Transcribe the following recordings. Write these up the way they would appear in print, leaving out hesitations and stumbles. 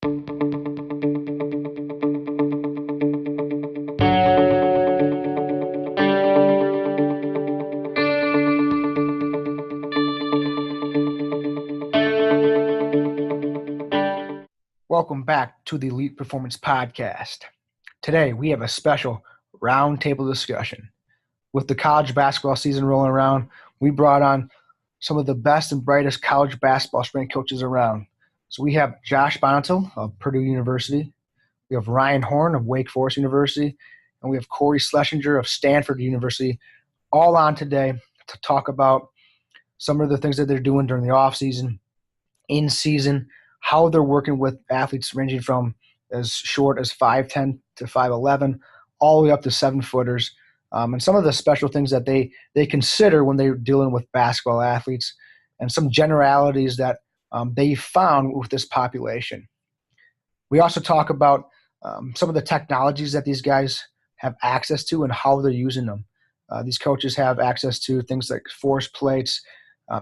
Welcome back to the Elite Performance Podcast. Today, we have a special roundtable discussion. With the college basketball season rolling around, we brought on some of the best and brightest college basketball strength coaches around. So we have Josh Bonhotal of Purdue University, we have Ryan Horn of Wake Forest University, and we have Cory Schlesinger of Stanford University, all on today to talk about some of the things that they're doing during the offseason, in season, how they're working with athletes ranging from as short as 5'10 to 5'11, all the way up to 7-footers, and some of the special things that they consider when they're dealing with basketball athletes, and some generalities that they found with this population. We also talk about some of the technologies that these guys have access to and how they're using them. These coaches have access to things like force plates,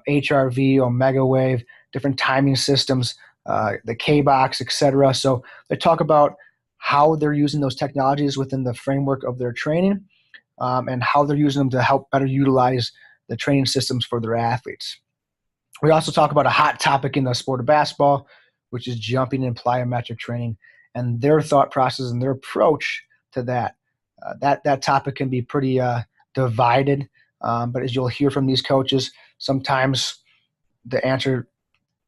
HRV, Omega Wave, different timing systems, the K-Box, etc. So they talk about how they're using those technologies within the framework of their training, and how they're using them to help better utilize the training systems for their athletes. We also talk about a hot topic in the sport of basketball, which is jumping and plyometric training, and their thought process and their approach to that. That topic can be pretty divided, but as you'll hear from these coaches, sometimes the answer,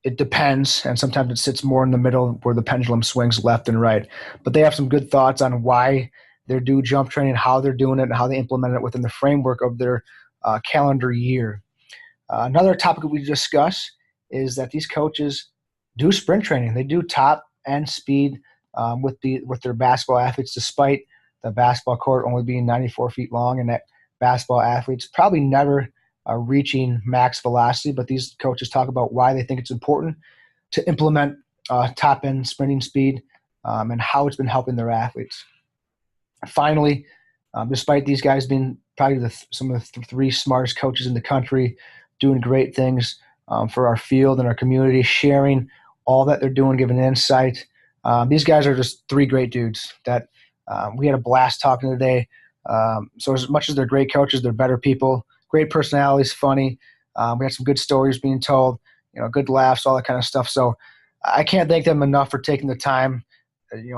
it depends, and sometimes it sits more in the middle where the pendulum swings left and right. But they have some good thoughts on why they do jump training, how they're doing it, and how they implement it within the framework of their calendar year. Another topic we discuss is that these coaches do sprint training. They do top-end speed with their basketball athletes, despite the basketball court only being 94 feet long, and that basketball athletes probably never reaching max velocity, but these coaches talk about why they think it's important to implement top-end sprinting speed and how it's been helping their athletes. Finally, despite these guys being probably some of the three smartest coaches in the country, doing great things for our field and our community, sharing all that they're doing, giving insight, these guys are just three great dudes that we had a blast talking today. So as much as they're great coaches, they're better people. Great personalities, funny. We had some good stories being told, good laughs, all that kind of stuff. So I can't thank them enough for taking the time,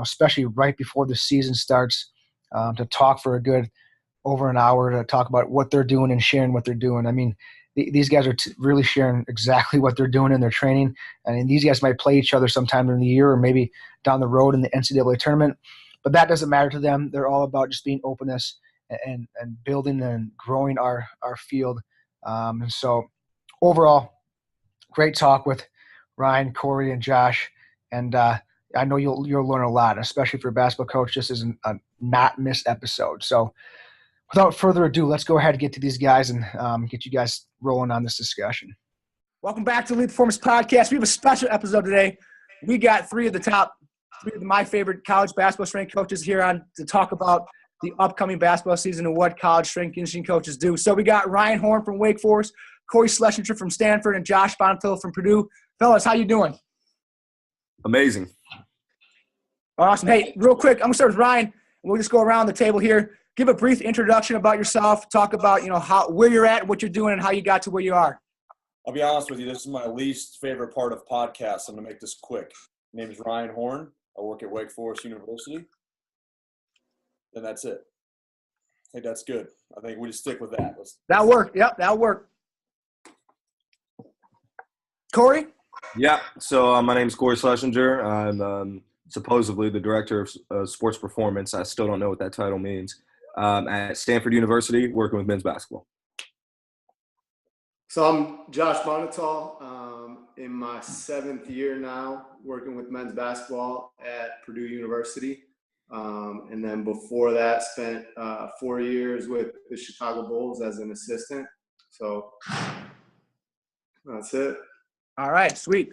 especially right before the season starts, to talk for a good over an hour, to talk about what they're doing and sharing what they're doing. I mean, these guys are really sharing exactly what they're doing in their training. And these guys might play each other sometime in the year or maybe down the road in the NCAA tournament, but that doesn't matter to them. They're all about just being openness and building and growing our field. And so overall, great talk with Ryan, Cory, and Josh. And I know you'll learn a lot, especially for a basketball coach. This is a not missed episode. So without further ado, let's go ahead and get to these guys and get you guys rolling on this discussion. Welcome back to the Elite Performance Podcast. We have a special episode today. We got three of my favorite college basketball strength coaches here on to talk about the upcoming basketball season and what college strength conditioning coaches do. So we got Ryan Horn from Wake Forest, Cory Schlesinger from Stanford, and Josh Bonhotal from Purdue. Fellas, how you doing? Amazing. Awesome. Hey, real quick, I'm going to start with Ryan, and we'll just go around the table here. Give a brief introduction about yourself. Talk about, where you're at, what you're doing, and how you got to where you are. I'll be honest with you. This is my least favorite part of podcasts. I'm going to make this quick. My name is Ryan Horn. I work at Wake Forest University. And that's it. I think that's good. I think we just stick with that. That'll work. Yep, that'll work. Cory? Yeah. So my name is Cory Schlesinger. I'm supposedly the director of sports performance. I still don't know what that title means. At Stanford University, working with men's basketball. So I'm Josh Bonhotal, in my 7th year now, working with men's basketball at Purdue University. And then before that, spent 4 years with the Chicago Bulls as an assistant. So that's it. All right, sweet.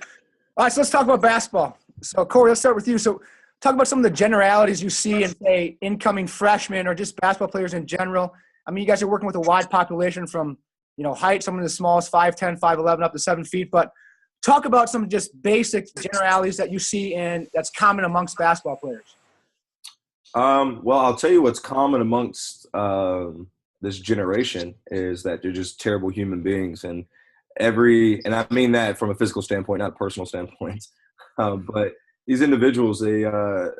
All right, so let's talk about basketball. So, Cory, let's start with you. So talk about some of the generalities you see in, say, incoming freshmen or just basketball players in general. I mean, you guys are working with a wide population from, height, some of the smallest, 5'10", 5'11", up to 7 feet. But talk about some just basic generalities that you see and that's common amongst basketball players. Well, I'll tell you what's common amongst this generation is that they're just terrible human beings, and I mean that from a physical standpoint, not a personal standpoint. But these individuals, the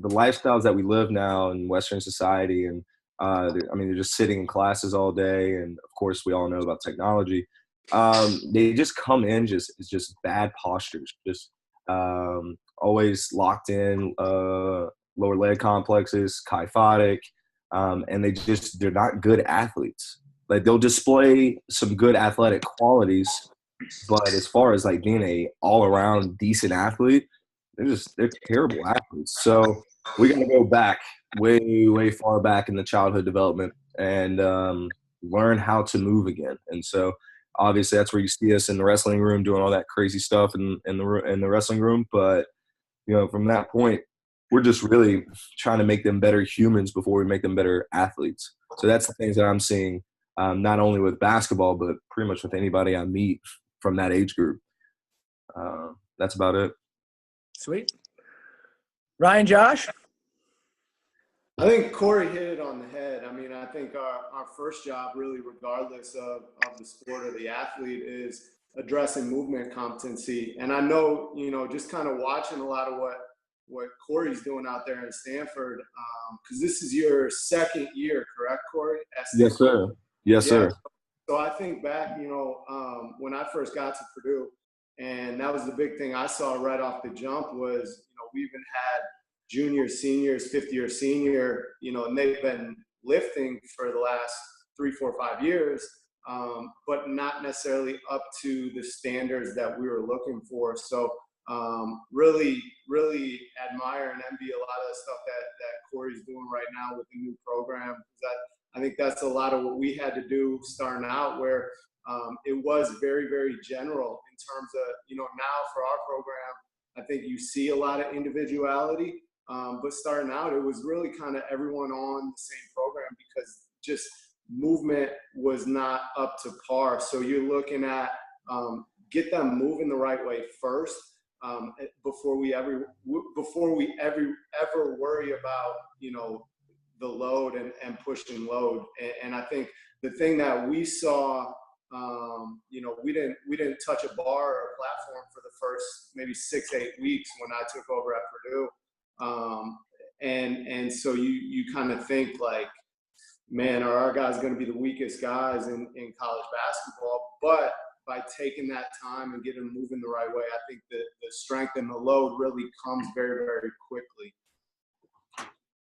lifestyles that we live now in Western society, and they're just sitting in classes all day, and of course, we all know about technology. They just come in just bad postures, just always locked in. Lower leg complexes, kyphotic, and they're not good athletes. Like, they'll display some good athletic qualities, but as far as like being a all around decent athlete, they're terrible athletes. So we got to go back way far back in the childhood development and learn how to move again. And so obviously that's where you see us in the wrestling room doing all that crazy stuff in the wrestling room. But from that point, we're just really trying to make them better humans before we make them better athletes. So that's the things that I'm seeing, not only with basketball, but pretty much with anybody I meet from that age group. That's about it. Sweet. Ryan, Josh? I think Cory hit it on the head. I mean, I think our first job, really, regardless of the sport or the athlete, is addressing movement competency. And I know, just kind of watching a lot of what Cory's doing out there in Stanford, because this is your second year, correct, Cory? Yes, sir. Yes, sir. So I think back, when I first got to Purdue, and that was the big thing I saw right off the jump was, we even had juniors, seniors, fifth-year senior, and they've been lifting for the last 3, 4, 5 years, but not necessarily up to the standards that we were looking for. So really, really admire and envy a lot of the stuff that Cory's doing right now with the new program. I think that's a lot of what we had to do starting out, where it was very, very general in terms of, now for our program, I think you see a lot of individuality, but starting out, it was really kind of everyone on the same program because just movement was not up to par. So you're looking at get them moving the right way first. Before we ever worry about, the load and pushing load. And I think the thing that we saw, we didn't touch a bar or a platform for the first maybe 6-8 weeks when I took over at Purdue. And so you kind of think like, man, are our guys going to be the weakest guys in college basketball? But by taking that time and getting them moving the right way, I think that the strength and the load really comes very, very quickly.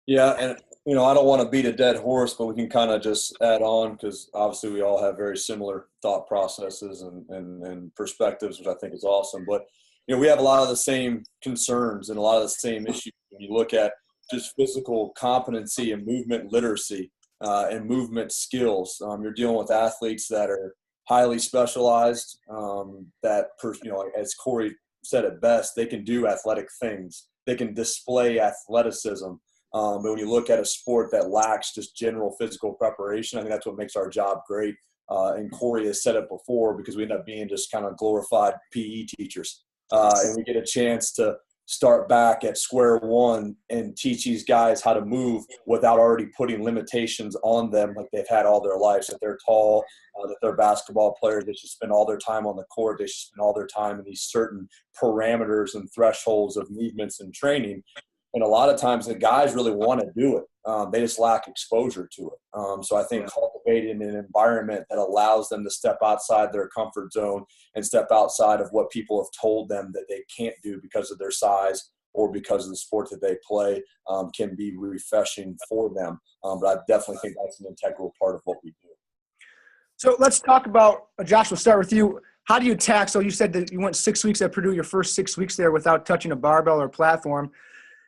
Yeah, and I don't want to beat a dead horse, but we can kind of just add on because obviously we all have very similar thought processes and perspectives, which I think is awesome. But we have a lot of the same concerns and a lot of the same issues when you look at just physical competency and movement literacy and movement skills. You're dealing with athletes that are highly specialized, as Cory said it best, they can do athletic things. They can display athleticism. But when you look at a sport that lacks just general physical preparation, I think that's what makes our job great. And Cory has said it before because we end up being just kind of glorified PE teachers. And we get a chance to start back at square one and teach these guys how to move without already putting limitations on them like they've had all their lives, that they're tall, that they're basketball players, they should spend all their time on the court, they should spend all their time in these certain parameters and thresholds of movements and training. And a lot of times the guys really want to do it. They just lack exposure to it. So I think cultivating an environment that allows them to step outside their comfort zone and step outside of what people have told them that they can't do because of their size or because of the sport that they play can be refreshing for them. But I definitely think that's an integral part of what we do. So let's talk about, Josh, we'll start with you. How do you tackle, so you said that you went 6 weeks at Purdue, your first 6 weeks there without touching a barbell or platform.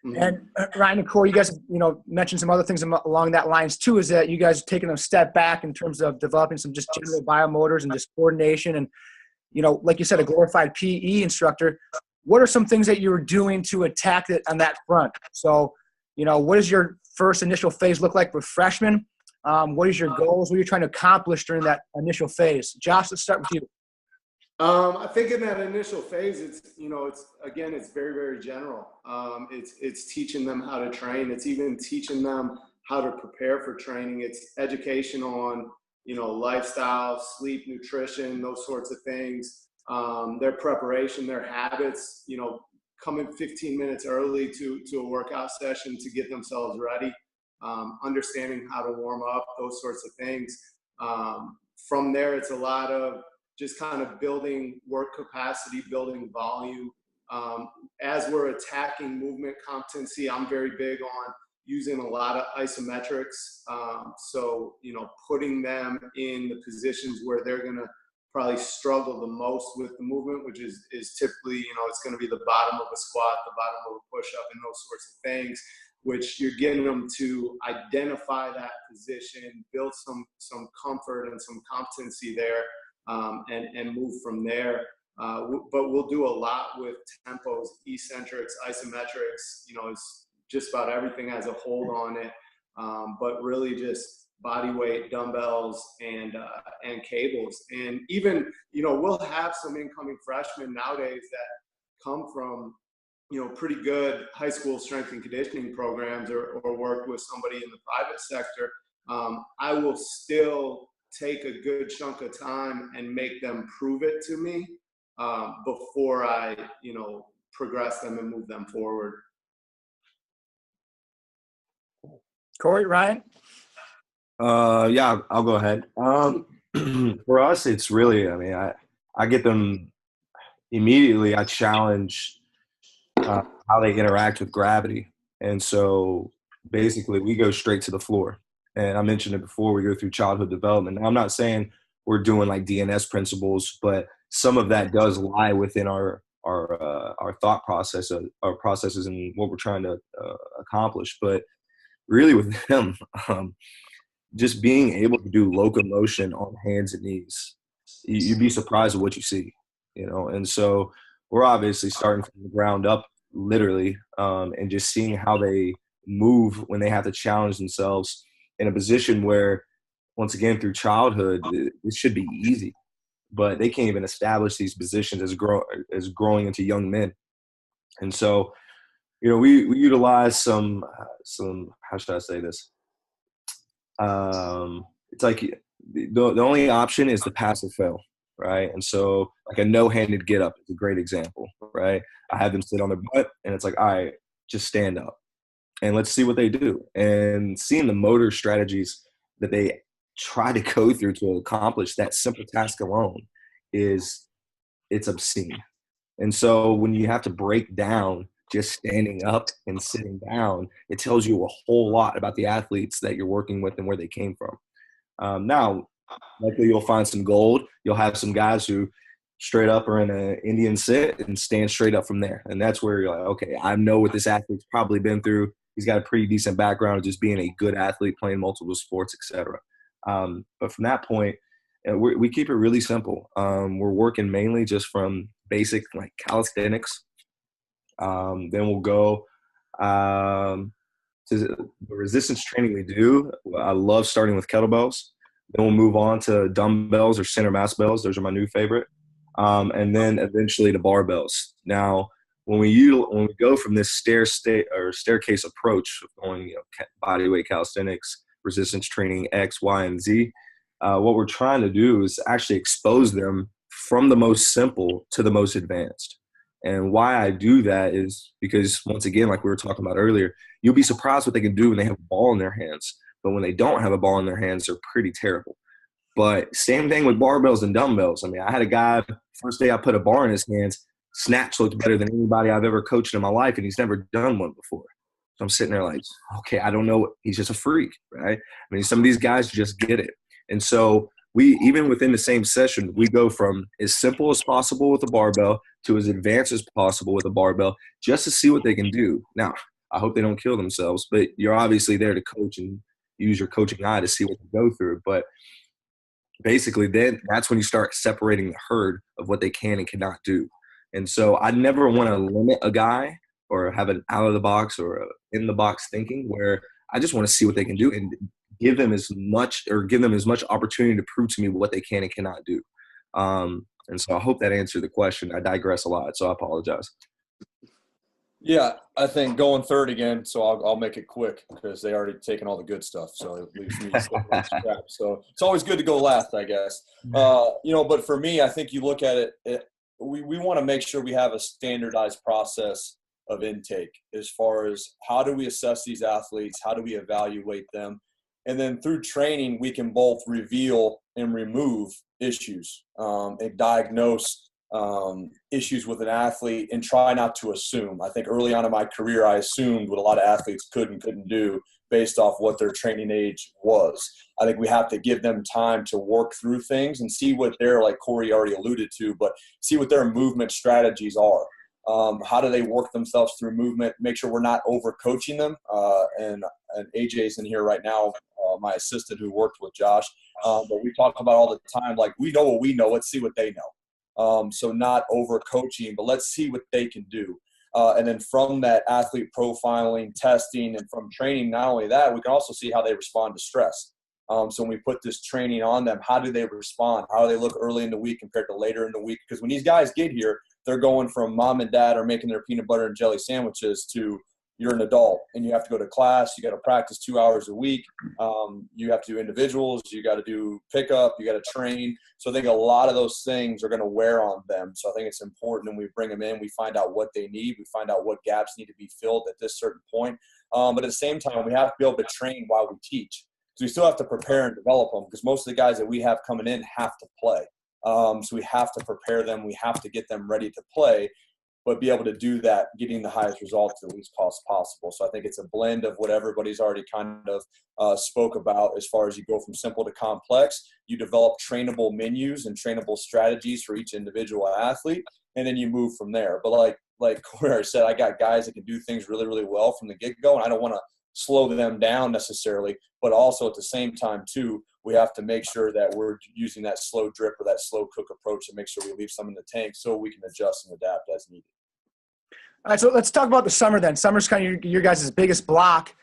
Mm-hmm. And Ryan and Cory, you guys, mentioned some other things along that lines too, is that you guys are taking a step back in terms of developing some just general biomotors and just coordination. And, like you said, a glorified PE instructor. What are some things that you were doing to attack it on that front? So, what does your first initial phase look like with freshmen? What is your goals? What are you trying to accomplish during that initial phase? Josh, let's start with you. I think in that initial phase, it's very, very general. It's teaching them how to train. It's even teaching them how to prepare for training. It's education on, lifestyle, sleep, nutrition, those sorts of things. Their preparation, their habits, coming 15 minutes early to a workout session to get themselves ready, understanding how to warm up, those sorts of things. From there, it's a lot of just kind of building work capacity, building volume. As we're attacking movement competency, I'm very big on using a lot of isometrics. So, putting them in the positions where they're going to probably struggle the most with the movement, which is typically, it's going to be the bottom of a squat, the bottom of a push-up, and those sorts of things, which you're getting them to identify that position, build some comfort and some competency there, and move from there. But we'll do a lot with tempos, eccentrics, isometrics, it's just about everything has a hold on it. But really just body weight, dumbbells, and cables. And even, we'll have some incoming freshmen nowadays that come from, pretty good high school strength and conditioning programs or worked with somebody in the private sector. I will still take a good chunk of time and make them prove it to me before I, progress them and move them forward. Cory, Ryan? Yeah, I'll go ahead. For us, it's really, I get them immediately. I challenge how they interact with gravity. And so basically we go straight to the floor. And I mentioned it before, we go through childhood development. Now, I'm not saying we're doing like DNS principles, but some of that does lie within our thought process, our processes and what we're trying to accomplish. But really with them, just being able to do locomotion on hands and knees, you'd be surprised at what you see, And so we're obviously starting from the ground up, literally, and just seeing how they move when they have to challenge themselves in a position where, once again, through childhood, it should be easy, but they can't even establish these positions as growing into young men. And so, we utilize some, how should I say this? It's like the only option is the pass or fail, right? And so like a no-handed get up is a great example, right? I have them sit on their butt and it's like, all right, just stand up and let's see what they do. And seeing the motor strategies that they try to go through to accomplish that simple task alone it's obscene. And so when you have to break down just standing up and sitting down, it tells you a whole lot about the athletes that you're working with and where they came from. Now, likely you'll find some gold. You'll have some guys who straight up are in an Indian sit and stand straight up from there. And that's where you're like, okay, I know what this athlete's probably been through. He's got a pretty decent background of just being a good athlete, playing multiple sports, etc. But from that point, we keep it really simple. We're working mainly just from basic like calisthenics. Then we'll go to the resistance training we do. I love starting with kettlebells. Then we'll move on to dumbbells or center mass bells. Those are my new favorite. And then eventually to barbells. Now, when we go from this staircase approach of going, bodyweight calisthenics, resistance training X, Y, and Z, what we're trying to do is actually expose them from the most simple to the most advanced. And why I do that is because, once again, like we were talking about earlier, you'll be surprised what they can do when they have a ball in their hands. But when they don't have a ball in their hands, they're pretty terrible. But same thing with barbells and dumbbells. I had a guy, first day I put a bar in his hands, snatch looked better than anybody I've ever coached in my life, and he's never done one before. So I'm sitting there like, okay, I don't know. He's just a freak, right? Some of these guys just get it. And so even within the same session, we go from as simple as possible with a barbell to as advanced as possible with a barbell just to see what they can do. Now, I hope they don't kill themselves, but you're obviously there to coach and use your coaching eye to see what they go through. But basically, then that's when you start separating the herd of what they can and cannot do. And so I never want to limit a guy or have an out-of-the-box or in-the-box thinking where I just want to see what they can do and give them as much opportunity to prove to me what they can and cannot do. And And so I hope that answered the question. I digress a lot, so I apologize. Yeah, I think going third again, so I'll make it quick because they already taken all the good stuff, so it leaves me scrap. So it's always good to go last, I guess. But for me, I think you look at it, we want to make sure we have a standardized process of intake as far as how do we assess these athletes, how do we evaluate them, and then through training, we can both reveal and remove issues and diagnose issues with an athlete and try not to assume. I think early on in my career, I assumed what a lot of athletes could and couldn't do based off what their training age was. I think we have to give them time to work through things and see what their, like Cory already alluded to, but see what their movement strategies are. How do they work themselves through movement, make sure we're not over coaching them. And AJ's in here right now, my assistant who worked with Josh. But we talk about all the time, like we know what we know, let's see what they know. So not over coaching, but let's see what they can do. And then from that athlete profiling, testing, and from training, not only that, we can also see how they respond to stress. So when we put this training on them, how do they respond? How do they look early in the week compared to later in the week? Because when these guys get here, they're going from mom and dad are making their peanut butter and jelly sandwiches to you're an adult and you have to go to class. You got to practice 2 hours a week. You have to do individuals. You got to do pickup. You got to train. So I think a lot of those things are going to wear on them. So I think it's important when we bring them in, we find out what they need. We find out what gaps need to be filled at this certain point. But at the same time, we have to be able to train while we teach. So we still have to prepare and develop them because most of the guys that we have coming in have to play. So we have to prepare them. We have to get them ready to play, but be able to do that, getting the highest results at least cost possible. So I think it's a blend of what everybody's already kind of spoke about as far as you go from simple to complex. You develop trainable menus and trainable strategies for each individual athlete, and then you move from there. But like Cory said, I got guys that can do things really, really well from the get-go, and I don't want to slow them down necessarily, but also at the same time too, we have to make sure that we're using that slow drip or that slow cook approach to make sure we leave some in the tank so we can adjust and adapt as needed. All right, so let's talk about the summer then. Summer's kind of your guys' biggest block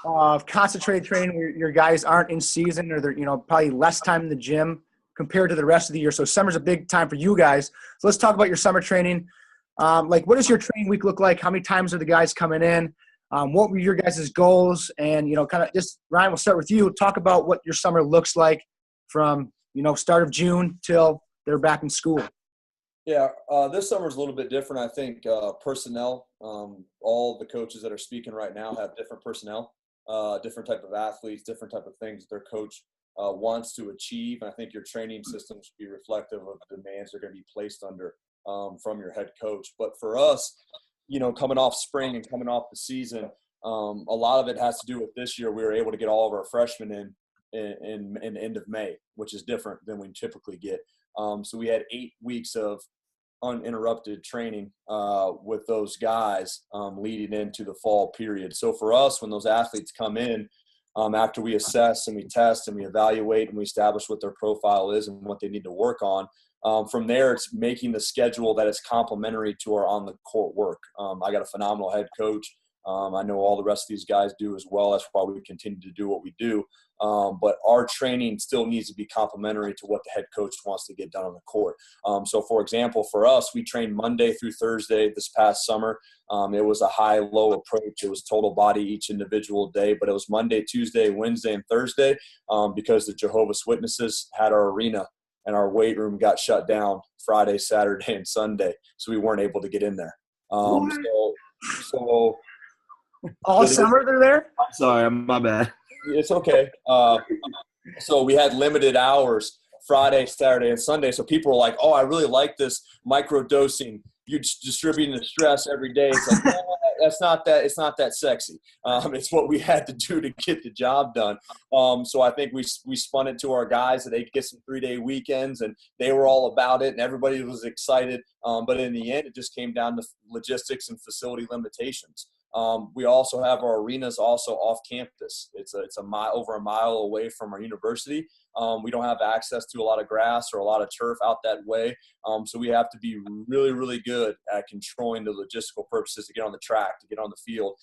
of concentrated training where your guys aren't in season or they're, probably less time in the gym compared to the rest of the year. So summer's a big time for you guys. So let's talk about your summer training. What does your training week look like? How many times are the guys coming in? What were your guys' goals? And, kind of just, Ryan, we'll start with you. Talk about what your summer looks like from, start of June till they're back in school. Yeah, this summer is a little bit different. I think personnel, all the coaches that are speaking right now have different personnel, different type of athletes, different type of things their coach wants to achieve. And I think your training system should be reflective of the demands they're going to be placed under from your head coach. But for us, coming off spring and coming off the season, a lot of it has to do with this year. We were able to get all of our freshmen in the end of May, which is different than we typically get. So we had 8 weeks of uninterrupted training with those guys leading into the fall period. So for us, when those athletes come in, after we assess and we test and we evaluate and we establish what their profile is and what they need to work on, from there, it's making the schedule that is complementary to our on-the-court work. I got a phenomenal head coach. I know all the rest of these guys do as well. That's why we continue to do what we do. But our training still needs to be complementary to what the head coach wants to get done on the court. So, for example, for us, we trained Monday through Thursday this past summer. It was a high-low approach. It was total body each individual day, but it was Monday, Tuesday, Wednesday, and Thursday because the Jehovah's Witnesses had our arena and our weight room got shut down Friday, Saturday, and Sunday, so we weren't able to get in there. So all summer they're there? I'm sorry, my bad. It's okay. So we had limited hours Friday, Saturday, and Sunday. So people were like, "Oh, I really like this micro dosing. You're distributing the stress every day." It's like, that's not that. It's not that sexy. It's what we had to do to get the job done. So I think we spun it to our guys that they could get some 3-day weekends, and they were all about it, and everybody was excited. But in the end, it just came down to logistics and facility limitations. We also have our arenas also off campus. It's over a mile away from our university. We don't have access to a lot of grass or a lot of turf out that way. So we have to be really, really good at controlling the logistical purposes to get on the track, to get on the field,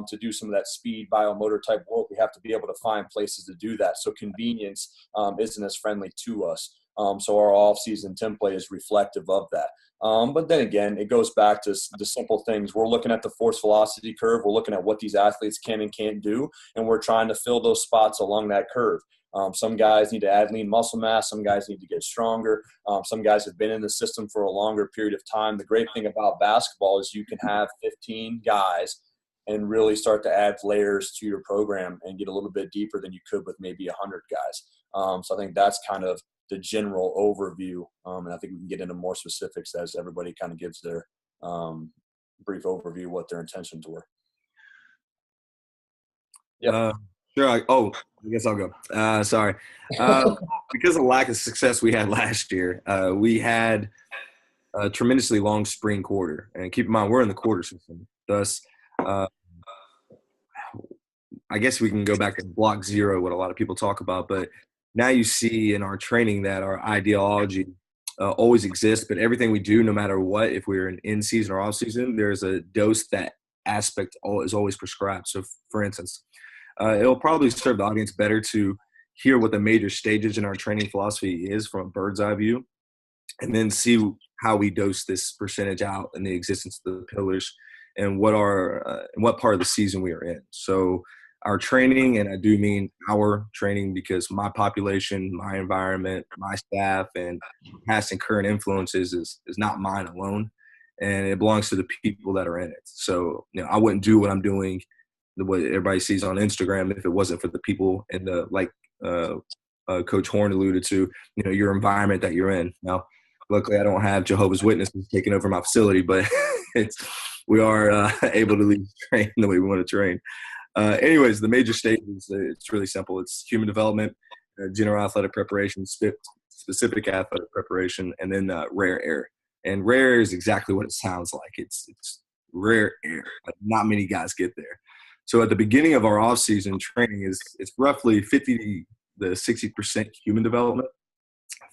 to do some of that speed biomotor type work. We have to be able to find places to do that. So convenience isn't as friendly to us. So our off-season template is reflective of that. But then again, it goes back to the simple things. We're looking at the force velocity curve. We're looking at what these athletes can and can't do, and we're trying to fill those spots along that curve. Some guys need to add lean muscle mass. Some guys need to get stronger. Some guys have been in the system for a longer period of time. The great thing about basketball is you can have 15 guys and really start to add layers to your program and get a little bit deeper than you could with maybe 100 guys. So I think that's kind of the general overview. And I think we can get into more specifics as everybody kind of gives their brief overview what their intentions were. Yeah. Sure. I guess I'll go. Sorry. Because of the lack of success we had last year, we had a tremendously long spring quarter. And keep in mind, we're in the quarter system. Thus, I guess we can go back to block zero, what a lot of people talk about. But now you see in our training that our ideology always exists. But everything we do, no matter what, if we're in season or off season, there's a dose that aspect is always prescribed. So, for instance, it'll probably serve the audience better to hear what the major stages in our training philosophy is from a bird's eye view, and then see how we dose this percentage out in the existence of the pillars and what part of the season we are in. So our training, and I do mean our training because my population, my environment, my staff, and past and current influences is not mine alone, and it belongs to the people that are in it. So, I wouldn't do what I'm doing, what everybody sees on Instagram, if it wasn't for the people in the, like Coach Horn alluded to, your environment that you're in. Now, luckily I don't have Jehovah's Witnesses taking over my facility, but we are able to train the way we want to train. Anyways, the major stages, it's really simple. It's human development, general athletic preparation, specific athletic preparation, and then rare air. And rare air is exactly what it sounds like. It's rare air. Not many guys get there. So at the beginning of our off-season training it's roughly 50 to 60% human development,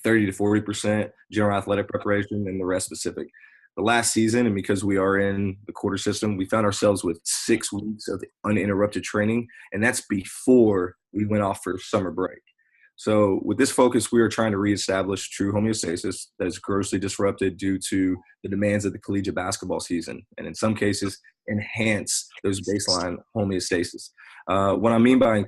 30 to 40% general athletic preparation, and the rest specific. The last season, and because we are in the quarter system, we found ourselves with 6 weeks of uninterrupted training, and that's before we went off for summer break. So with this focus, we are trying to reestablish true homeostasis that is grossly disrupted due to the demands of the collegiate basketball season, and in some cases, enhance those baseline homeostasis. What I mean by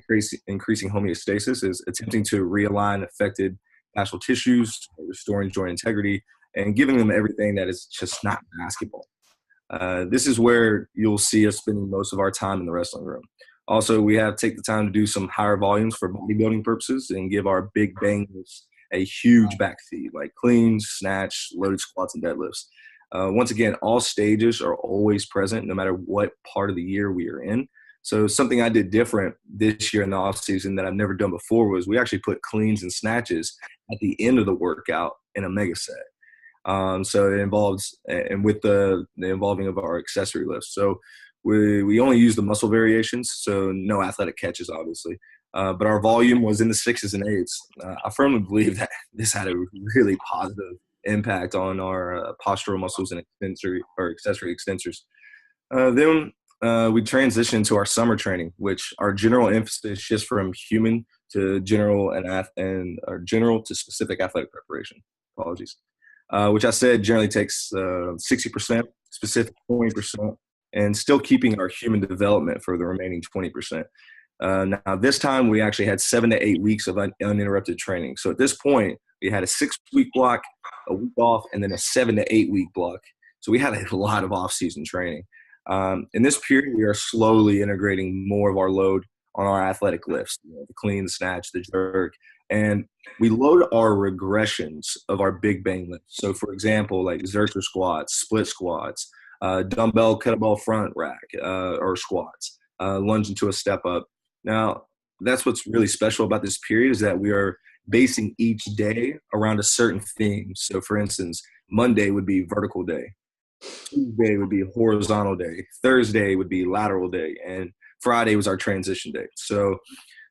increasing homeostasis is attempting to realign affected fascial tissues, restoring joint integrity, and giving them everything that is just not basketball. This is where you'll see us spending most of our time in the wrestling room. Also, we have to take the time to do some higher volumes for bodybuilding purposes and give our big bangers a huge backseat, like cleans, snatch, loaded squats, and deadlifts. Once again, all stages are always present no matter what part of the year we are in. So something I did different this year in the offseason that I've never done before was we actually put cleans and snatches at the end of the workout in a mega set. So it involves, and with the involving of our accessory lifts. So we only use the muscle variations, so no athletic catches, obviously. But our volume was in the 6s and 8s. I firmly believe that this had a really positive impact on our postural muscles and accessory extensors. Then we transitioned to our summer training, which our general emphasis shifts from human to general and our general to specific athletic preparation. Apologies. Which I said generally takes 60%, specific 20%, and still keeping our human development for the remaining 20%. Now, this time we actually had 7 to 8 weeks of uninterrupted training. So at this point, we had a 6-week block, a week off, and then a 7 to 8 week block. So we had a lot of off-season training. In this period, we are slowly integrating more of our load on our athletic lifts, the clean, the snatch, the jerk. And we load our regressions of our big bang lifts. So, for example, like Xerxer squats, split squats, dumbbell kettlebell front rack or squats, lunge into a step up. Now, that's what's really special about this period is that we are basing each day around a certain theme. So, for instance, Monday would be vertical day. Tuesday would be horizontal day. Thursday would be lateral day. And Friday was our transition day. So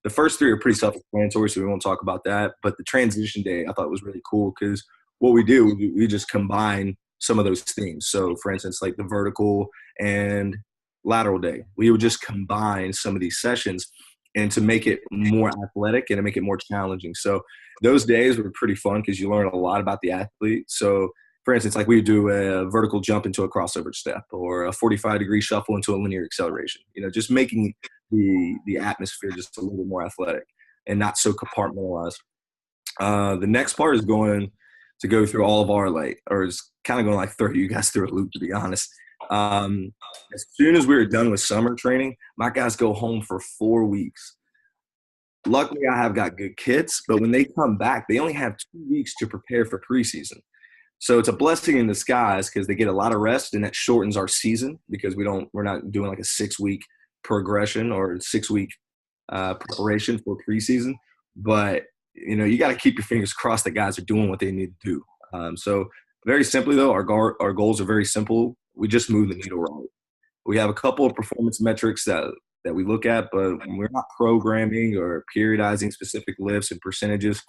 the first 3 are pretty self-explanatory, so we won't talk about that. But the transition day I thought was really cool because what we do, we just combine some of those themes. So, for instance, like the vertical and lateral day, we would just combine some of these sessions and to make it more athletic and to make it more challenging. So those days were pretty fun because you learn a lot about the athlete. So for instance, like we do a vertical jump into a crossover step or a 45-degree shuffle into a linear acceleration, just making the atmosphere just a little bit more athletic and not so compartmentalized. The next part is going to go through all of our it's kind of going like throw you guys through a loop, to be honest. As soon as we were done with summer training, my guys go home for 4 weeks. Luckily, I have got good kids, but when they come back, they only have 2 weeks to prepare for preseason. So it's a blessing in disguise because they get a lot of rest, and that shortens our season because we're not doing like a 6-week progression or 6-week preparation for preseason. But you got to keep your fingers crossed that guys are doing what they need to do. So very simply though, our goals are very simple. We just move the needle right. We have a couple of performance metrics that we look at, but we're not programming or periodizing specific lifts and percentages.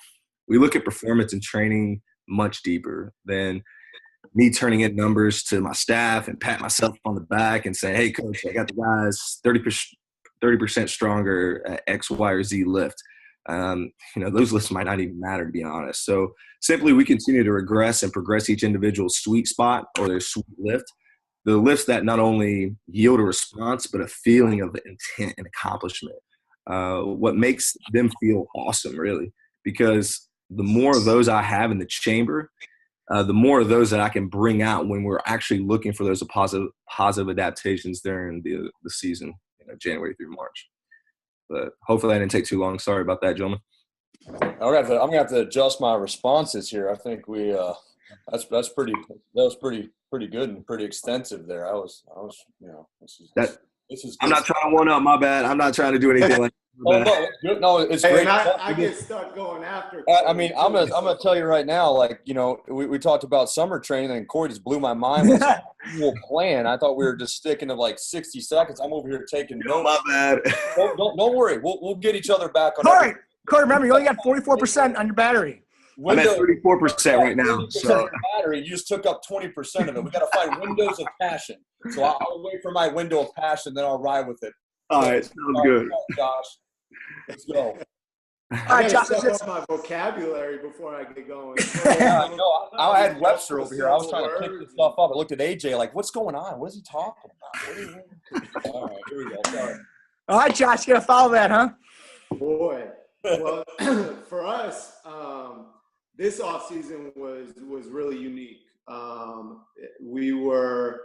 We look at performance and training much deeper than me turning in numbers to my staff and pat myself on the back and say, hey, coach, I got the guys 30% stronger at X, Y, or Z lift. Those lifts might not even matter, to be honest. So simply we continue to regress and progress each individual's sweet spot or their sweet lift. The lifts that not only yield a response, but a feeling of intent and accomplishment. What makes them feel awesome, really, because the more of those I have in the chamber, the more of those that I can bring out when we're actually looking for those positive adaptations during the season, January through March. But hopefully I didn't take too long. Sorry about that, gentlemen. I'm gonna have to adjust my responses here. I think we that was pretty good and pretty extensive there. This is I'm not trying to one up, my bad. I'm not trying to do anything like that. No, it's good. No, it's great. And I get stuck going after. I mean, I'm gonna tell you right now, like, we talked about summer training and Cory just blew my mind with his whole plan. I thought we were just sticking to like 60 seconds. I'm over here taking notes. My bad. Don't worry. We'll get each other back on Cory, remember, you only got 44% on your battery. I'm at 34% right now. So battery, you just took up 20% of it. We got to find windows of passion. So I'll wait for my window of passion, then I'll ride with it. All right, sounds good. Josh, let's go. All right, Josh. Up my vocabulary before I get going. I had Webster over here. I was trying to pick this stuff up. I looked at AJ like, what's going on? What is he talking about? All right, here we go. Sorry. All right, Josh, you got to follow that, huh? Boy. Well, for us, this offseason was really unique. We were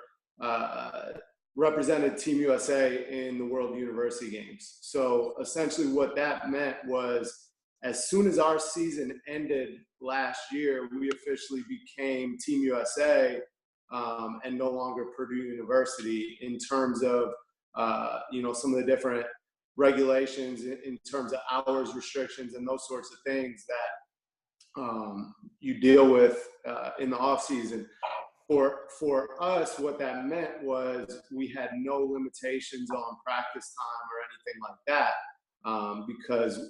represented Team USA in the World University Games. So essentially what that meant was as soon as our season ended last year, we officially became Team USA and no longer Purdue University in terms of, some of the different regulations in terms of hours restrictions and those sorts of things that you deal with in the off season. For us, what that meant was we had no limitations on practice time or anything like that because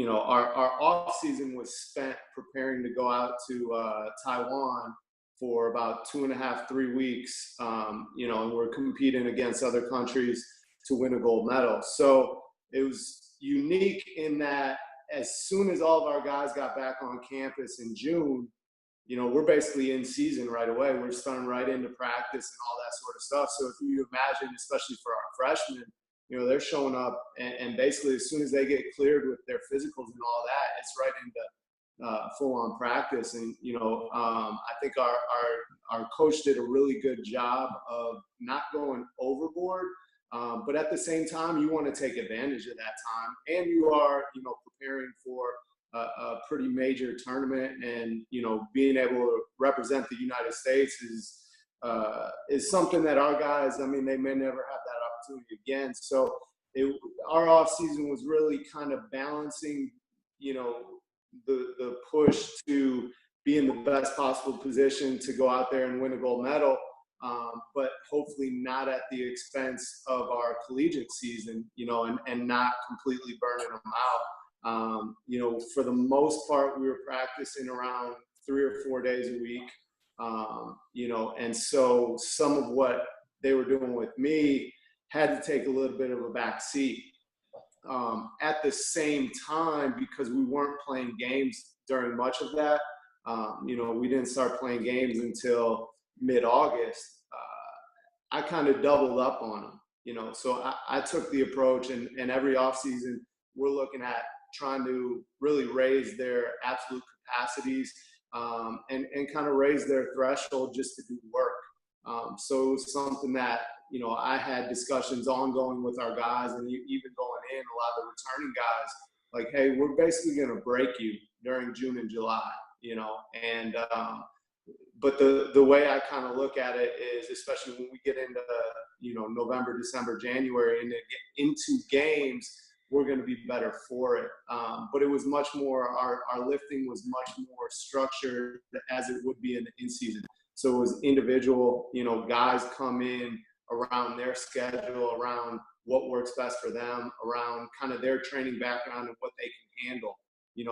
our off season was spent preparing to go out to Taiwan for about 2.5, 3 weeks, and we're competing against other countries to win a gold medal. So it was unique in that as soon as all of our guys got back on campus in June, we're basically in season right away. We're starting right into practice and all that sort of stuff. So if you imagine, especially for our freshmen, they're showing up and basically as soon as they get cleared with their physicals and all that, it's right into full-on practice. And, I think our coach did a really good job of not going overboard. But at the same time, you want to take advantage of that time, and you are, preparing for a pretty major tournament, and being able to represent the United States is something that our guys, they may never have that opportunity again. So our off season was really kind of balancing, the push to be in the best possible position to go out there and win a gold medal. But hopefully not at the expense of our collegiate season, and not completely burning them out. For the most part, we were practicing around 3 or 4 days a week, and so some of what they were doing with me had to take a little bit of a back seat. At the same time, because we weren't playing games during much of that, we didn't start playing games until mid-August. I kind of doubled up on them, so I took the approach, and every offseason we're looking at trying to really raise their absolute capacities, and kind of raise their threshold just to do work. So it was something that, I had discussions ongoing with our guys, and even going in, a lot of the returning guys, like, hey, we're basically going to break you during June and July, and but the way I kind of look at it is, especially when we get into, November, December, January, and into games, we're going to be better for it. But it was much more, our lifting was much more structured as it would be in the in-season. So it was individual, guys come in around their schedule, around what works best for them, around kind of their training background and what they can handle.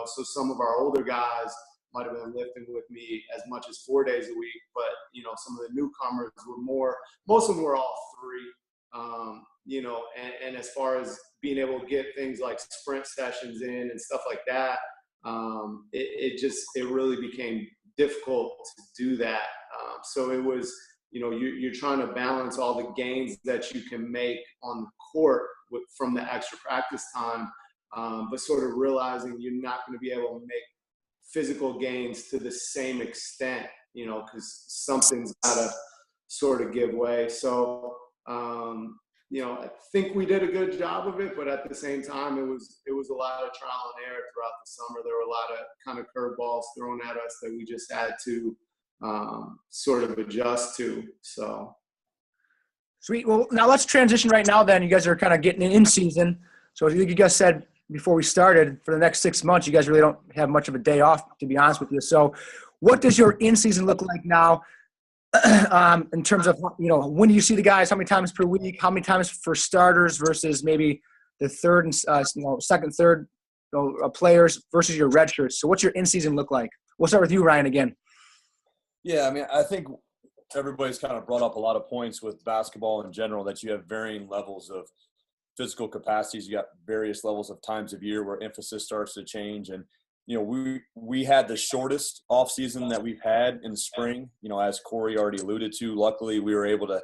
So some of our older guys might have been lifting with me as much as 4 days a week, but, some of the newcomers were more, most of them were all three, and as far as being able to get things like sprint sessions in and stuff like that, it really became difficult to do that. So it was, you're trying to balance all the gains that you can make on the court from the extra practice time, but sort of realizing you're not going to be able to make physical gains to the same extent, because something's got to sort of give way. So, I think we did a good job of it, but at the same time, it was a lot of trial and error throughout the summer. There were a lot of kind of curveballs thrown at us that we just had to sort of adjust to. So. Sweet. Well, now let's transition right now then. You guys are kind of getting in season. So I think you guys said before we started, for the next 6 months, you guys really don't have much of a day off, to be honest with you. So what does your in-season look like now in terms of, when do you see the guys, how many times per week, how many times for starters versus maybe the third and second, third players versus your red shirts? So what's your in-season look like? We'll start with you, Ryan, again. Yeah, I mean, I think everybody's kind of brought up a lot of points with basketball in general, that you have varying levels of physical capacities. You got various levels of times of year where emphasis starts to change. And, we had the shortest off season that we've had in the spring, as Cory already alluded to. Luckily, we were able to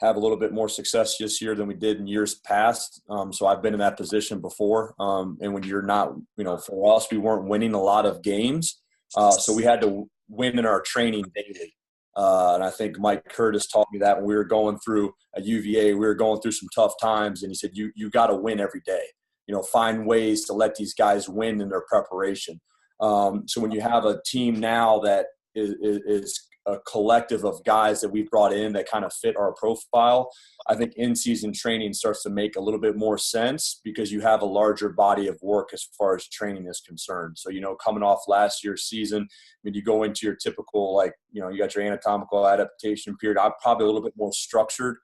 have a little bit more success this year than we did in years past. So I've been in that position before. And when you're not, for us, we weren't winning a lot of games. So we had to win in our training daily. And I think Mike Curtis taught me that when we were going through at UVA, we were going through some tough times, and he said, you got to win every day, find ways to let these guys win in their preparation. So when you have a team now that is a collective of guys that we've brought in that kind of fit our profile, I think in-season training starts to make a little bit more sense because you have a larger body of work as far as training is concerned. So, coming off last year's season, when you go into your typical, you got your anatomical adaptation period, I'm probably a little bit more structured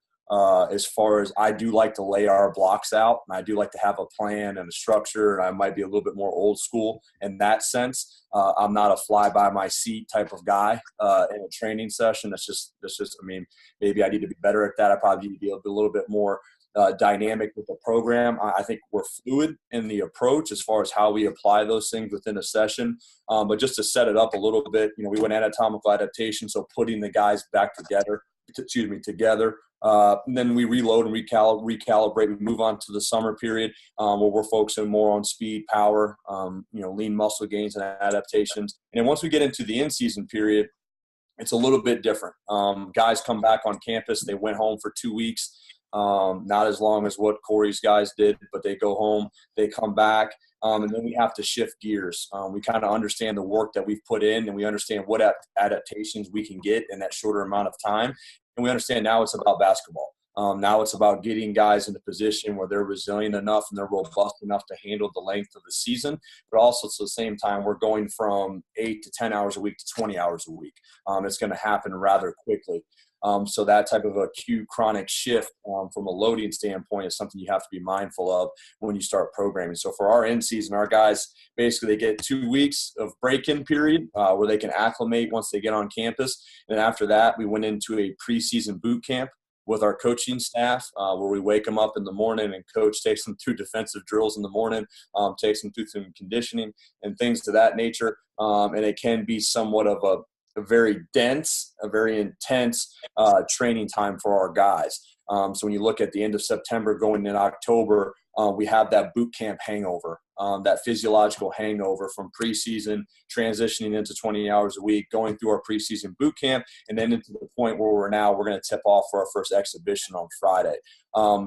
as far as I do like to lay our blocks out, and I do like to have a plan and a structure, and I might be a little bit more old school in that sense. I'm not a fly-by-my-seat type of guy in a training session. That's just. I mean, maybe I need to be better at that. I probably need to be a little bit more dynamic with the program. I think we're fluid in the approach as far as how we apply those things within a session. But just to set it up a little bit, we went anatomical adaptation, so putting the guys back together. And then we reload and recalibrate. We move on to the summer period where we're focusing more on speed, power, lean muscle gains and adaptations. And then once we get into the in-season period, it's a little bit different. Guys come back on campus. They went home for 2 weeks. Not as long as what Cory's guys did, but they go home, they come back, and then we have to shift gears. We kind of understand the work that we've put in, and we understand what adaptations we can get in that shorter amount of time. And we understand now it's about basketball. Now it's about getting guys in a position where they're resilient enough and they're robust enough to handle the length of the season. But also at the same time, we're going from 8 to 10 hours a week to 20 hours a week. It's going to happen rather quickly. So that type of acute chronic shift from a loading standpoint is something you have to be mindful of when you start programming. So for our in-season, our guys, basically they get 2 weeks of break-in period where they can acclimate once they get on campus. And after that, we went into a preseason boot camp with our coaching staff, where we wake them up in the morning and coach takes them through defensive drills in the morning, takes them through some conditioning and things to that nature. And it can be somewhat of a very dense, a very intense training time for our guys. So when you look at the end of September going in October, we have that boot camp hangover, that physiological hangover from preseason, transitioning into 20 hours a week, going through our preseason boot camp, and then into the point where we're going to tip off for our first exhibition on Friday.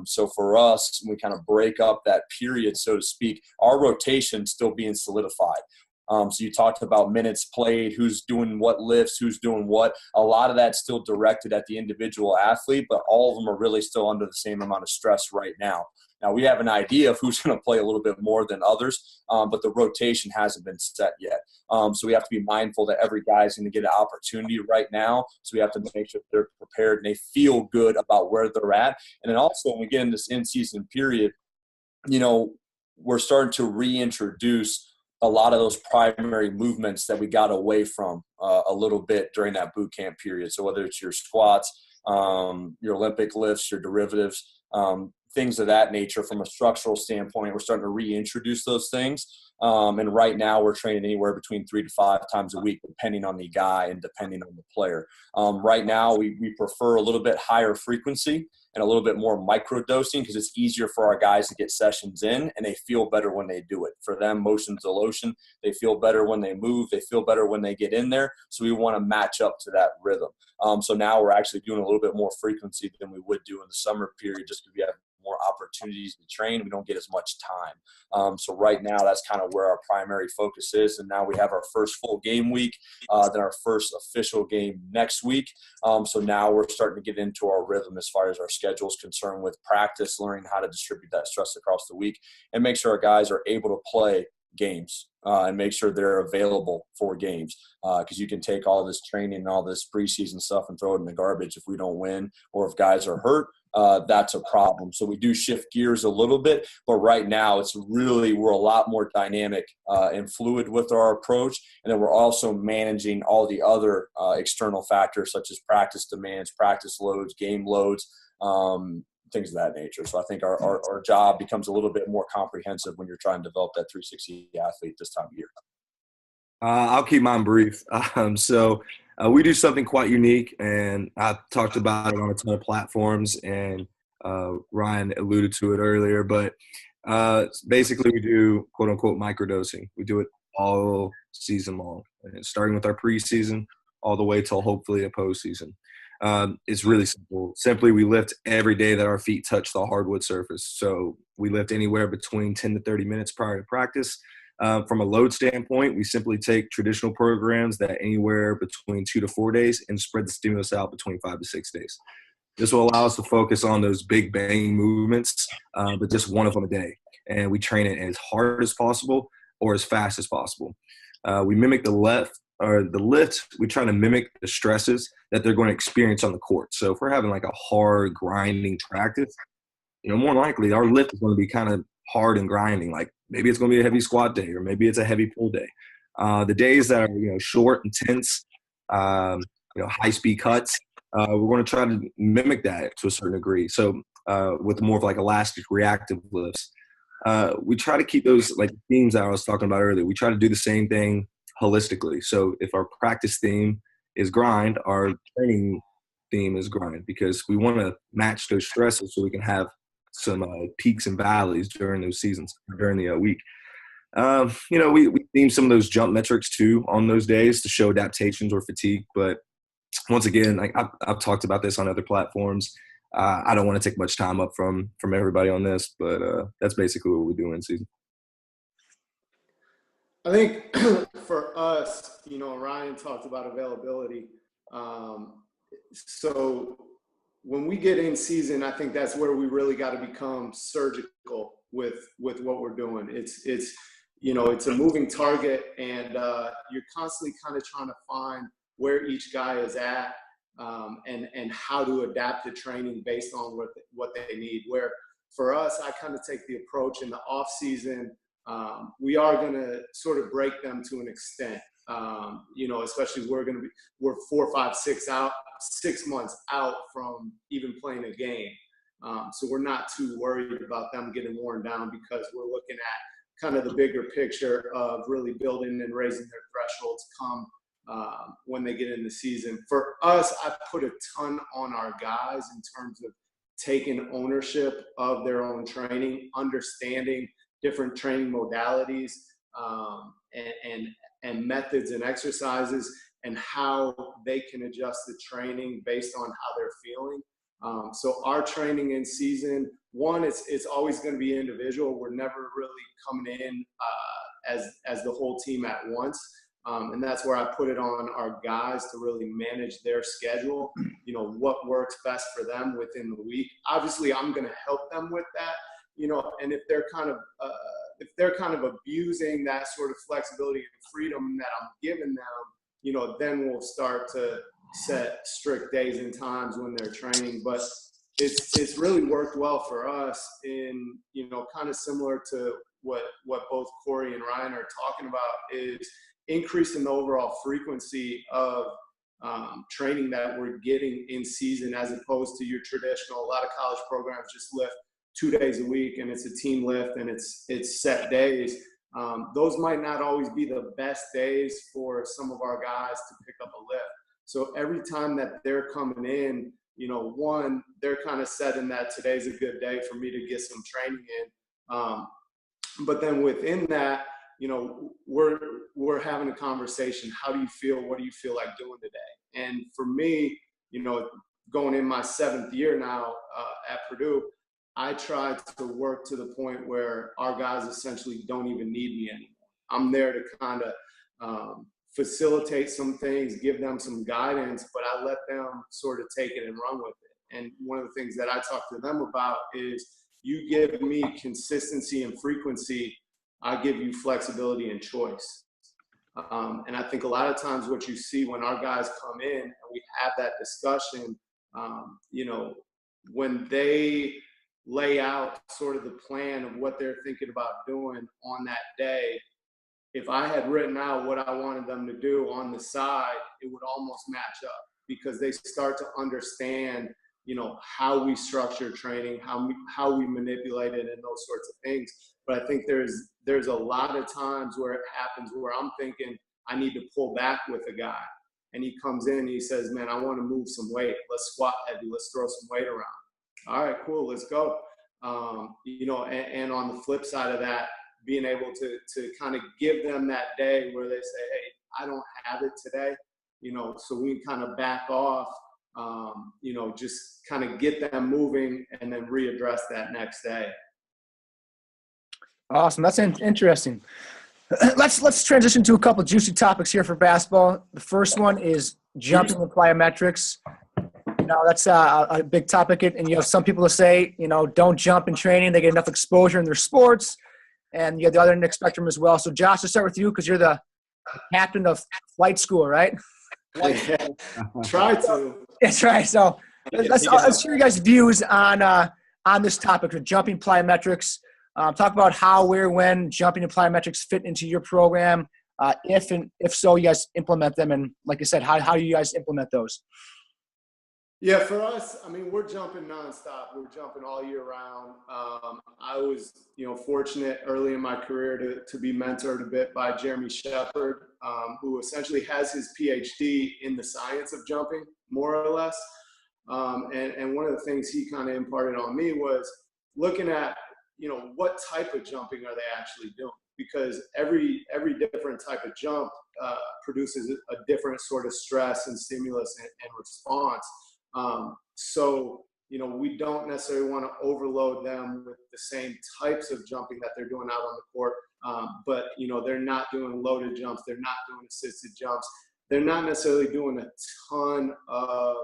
So for us, we kind of break up that period, so to speak, our rotation still being solidified. So you talked about minutes played, who's doing what lifts, who's doing what. A lot of that's still directed at the individual athlete, but all of them are really still under the same amount of stress right now. Now, we have an idea of who's going to play a little bit more than others, but the rotation hasn't been set yet. So we have to be mindful that every guy is going to get an opportunity right now. So we have to make sure they're prepared and they feel good about where they're at. And then also when we get in this in-season period, we're starting to reintroduce a lot of those primary movements that we got away from a little bit during that boot camp period. So whether it's your squats, your Olympic lifts, your derivatives, things of that nature from a structural standpoint, we're starting to reintroduce those things. And right now we're training anywhere between 3 to 5 times a week, depending on the guy and depending on the player. Right now we prefer a little bit higher frequency and a little bit more micro dosing because it's easier for our guys to get sessions in and they feel better when they do it. For them, motion's the lotion. They feel better when they move. They feel better when they get in there. So we want to match up to that rhythm. So now we're actually doing a little bit more frequency than we would do in the summer period just because we have more opportunities to train. We don't get as much time. So right now, that's kind of where our primary focus is. And now we have our first full game week, then our first official game next week. So now we're starting to get into our rhythm as far as our schedule is concerned with practice, learning how to distribute that stress across the week and make sure our guys are able to play games and make sure they're available for games because you can take all this training and all this preseason stuff and throw it in the garbage if we don't win or if guys are hurt. That's a problem. So we do shift gears a little bit, but right now we're a lot more dynamic and fluid with our approach. And then we're also managing all the other external factors such as practice demands, practice loads, game loads, things of that nature. So I think our job becomes a little bit more comprehensive when you're trying to develop that 360 athlete this time of year. I'll keep mine brief. So we do something quite unique, and I talked about it on a ton of platforms, and Ryan alluded to it earlier. But basically, we do quote-unquote microdosing. We do it all season long, and starting with our preseason all the way till hopefully a postseason. It's really simple. Simply, we lift every day that our feet touch the hardwood surface. So we lift anywhere between 10 to 30 minutes prior to practice. From a load standpoint, we simply take traditional programs that anywhere between 2 to 4 days and spread the stimulus out between 5 to 6 days. This will allow us to focus on those big bang movements, but just one of them a day. And we train it as hard as possible or as fast as possible. We mimic the lift, we try to mimic the stresses that they're going to experience on the court. So if we're having like a hard grinding practice, more likely our lift is going to be kind of hard and grinding. Like maybe it's going to be a heavy squat day, or maybe it's a heavy pull day. The days that are short, intense, high speed cuts, we're going to try to mimic that to a certain degree. So with more of like elastic reactive lifts, we try to keep those like themes that I was talking about earlier. We try to do the same thing holistically. So if our practice theme is grind, our training theme is grind, because we want to match those stresses so we can have some peaks and valleys during those seasons, during the week. We theme some of those jump metrics too on those days to show adaptations or fatigue. But once again, like I've talked about this on other platforms. I don't want to take much time up from everybody on this, but that's basically what we do in season. I think for us, Ryan talked about availability. So when we get in season, I think that's where we really got to become surgical with what we're doing. It's a moving target, and you're constantly kind of trying to find where each guy is at and how to adapt the training based on what they need. Where for us, I kind of take the approach in the off season. We are going to sort of break them to an extent. Especially we're 4, 5, 6 months out from even playing a game. So we're not too worried about them getting worn down because we're looking at kind of the bigger picture of really building and raising their thresholds come when they get in the season. For us, I put a ton on our guys in terms of taking ownership of their own training, understanding different training modalities and methods and exercises, and how they can adjust the training based on how they're feeling. So our training in season, one, it's always going to be individual. We're never really coming in as the whole team at once. And that's where I put it on our guys to really manage their schedule, what works best for them within the week. Obviously, I'm going to help them with that, and if they're kind of abusing that sort of flexibility and freedom that I'm giving them, then we'll start to set strict days and times when they're training. But it's really worked well for us in, kind of similar to what both Cory and Ryan are talking about, is increasing the overall frequency of training that we're getting in season, as opposed to your traditional, a lot of college programs just lift 2 days a week and it's a team lift and it's set days. Those might not always be the best days for some of our guys to pick up a lift. So every time that they're coming in, one, they're kind of setting that today's a good day for me to get some training in. But then within that, we're having a conversation. How do you feel? What do you feel like doing today? And for me, going in my 7th year now at Purdue, I try to work to the point where our guys essentially don't even need me anymore. I'm there to kind of facilitate some things, give them some guidance, but I let them sort of take it and run with it. And one of the things that I talk to them about is, you give me consistency and frequency, I give you flexibility and choice. And I think a lot of times what you see when our guys come in and we have that discussion, when they lay out sort of the plan of what they're thinking about doing on that day, if I had written out what I wanted them to do on the side, it would almost match up, because they start to understand, how we structure training, how we manipulate it, and those sorts of things. But I think there's a lot of times where it happens where I'm thinking I need to pull back with a guy, and he comes in and he says, "Man, I want to move some weight. Let's squat heavy. Let's throw some weight around." All right, cool. Let's go. And on the flip side of that, being able to kind of give them that day where they say, "Hey, I don't have it today," so we can kind of back off, just kind of get them moving and then readdress that next day. Awesome. That's interesting. Let's transition to a couple of juicy topics here for basketball. The first one is jumping and plyometrics. That's a big topic. And, some people will say, don't jump in training. They get enough exposure in their sports. And you have the other end of the spectrum as well. So, Josh, let's start with you, because you're the captain of flight school, right? Try to. That's right. So let's hear you guys' views on this topic of jumping plyometrics. Talk about how, where, when jumping and plyometrics fit into your program. If so, you guys implement them. And like I said, how do you guys implement those? Yeah, for us, we're jumping nonstop. We're jumping all year round. I was, fortunate early in my career to be mentored a bit by Jeremy Shepard, who essentially has his PhD in the science of jumping, more or less. And one of the things he kind of imparted on me was looking at, what type of jumping are they actually doing? Because every different type of jump produces a different sort of stress and stimulus and response. So, we don't necessarily want to overload them with the same types of jumping that they're doing out on the court. But, they're not doing loaded jumps. They're not doing assisted jumps. They're not necessarily doing a ton of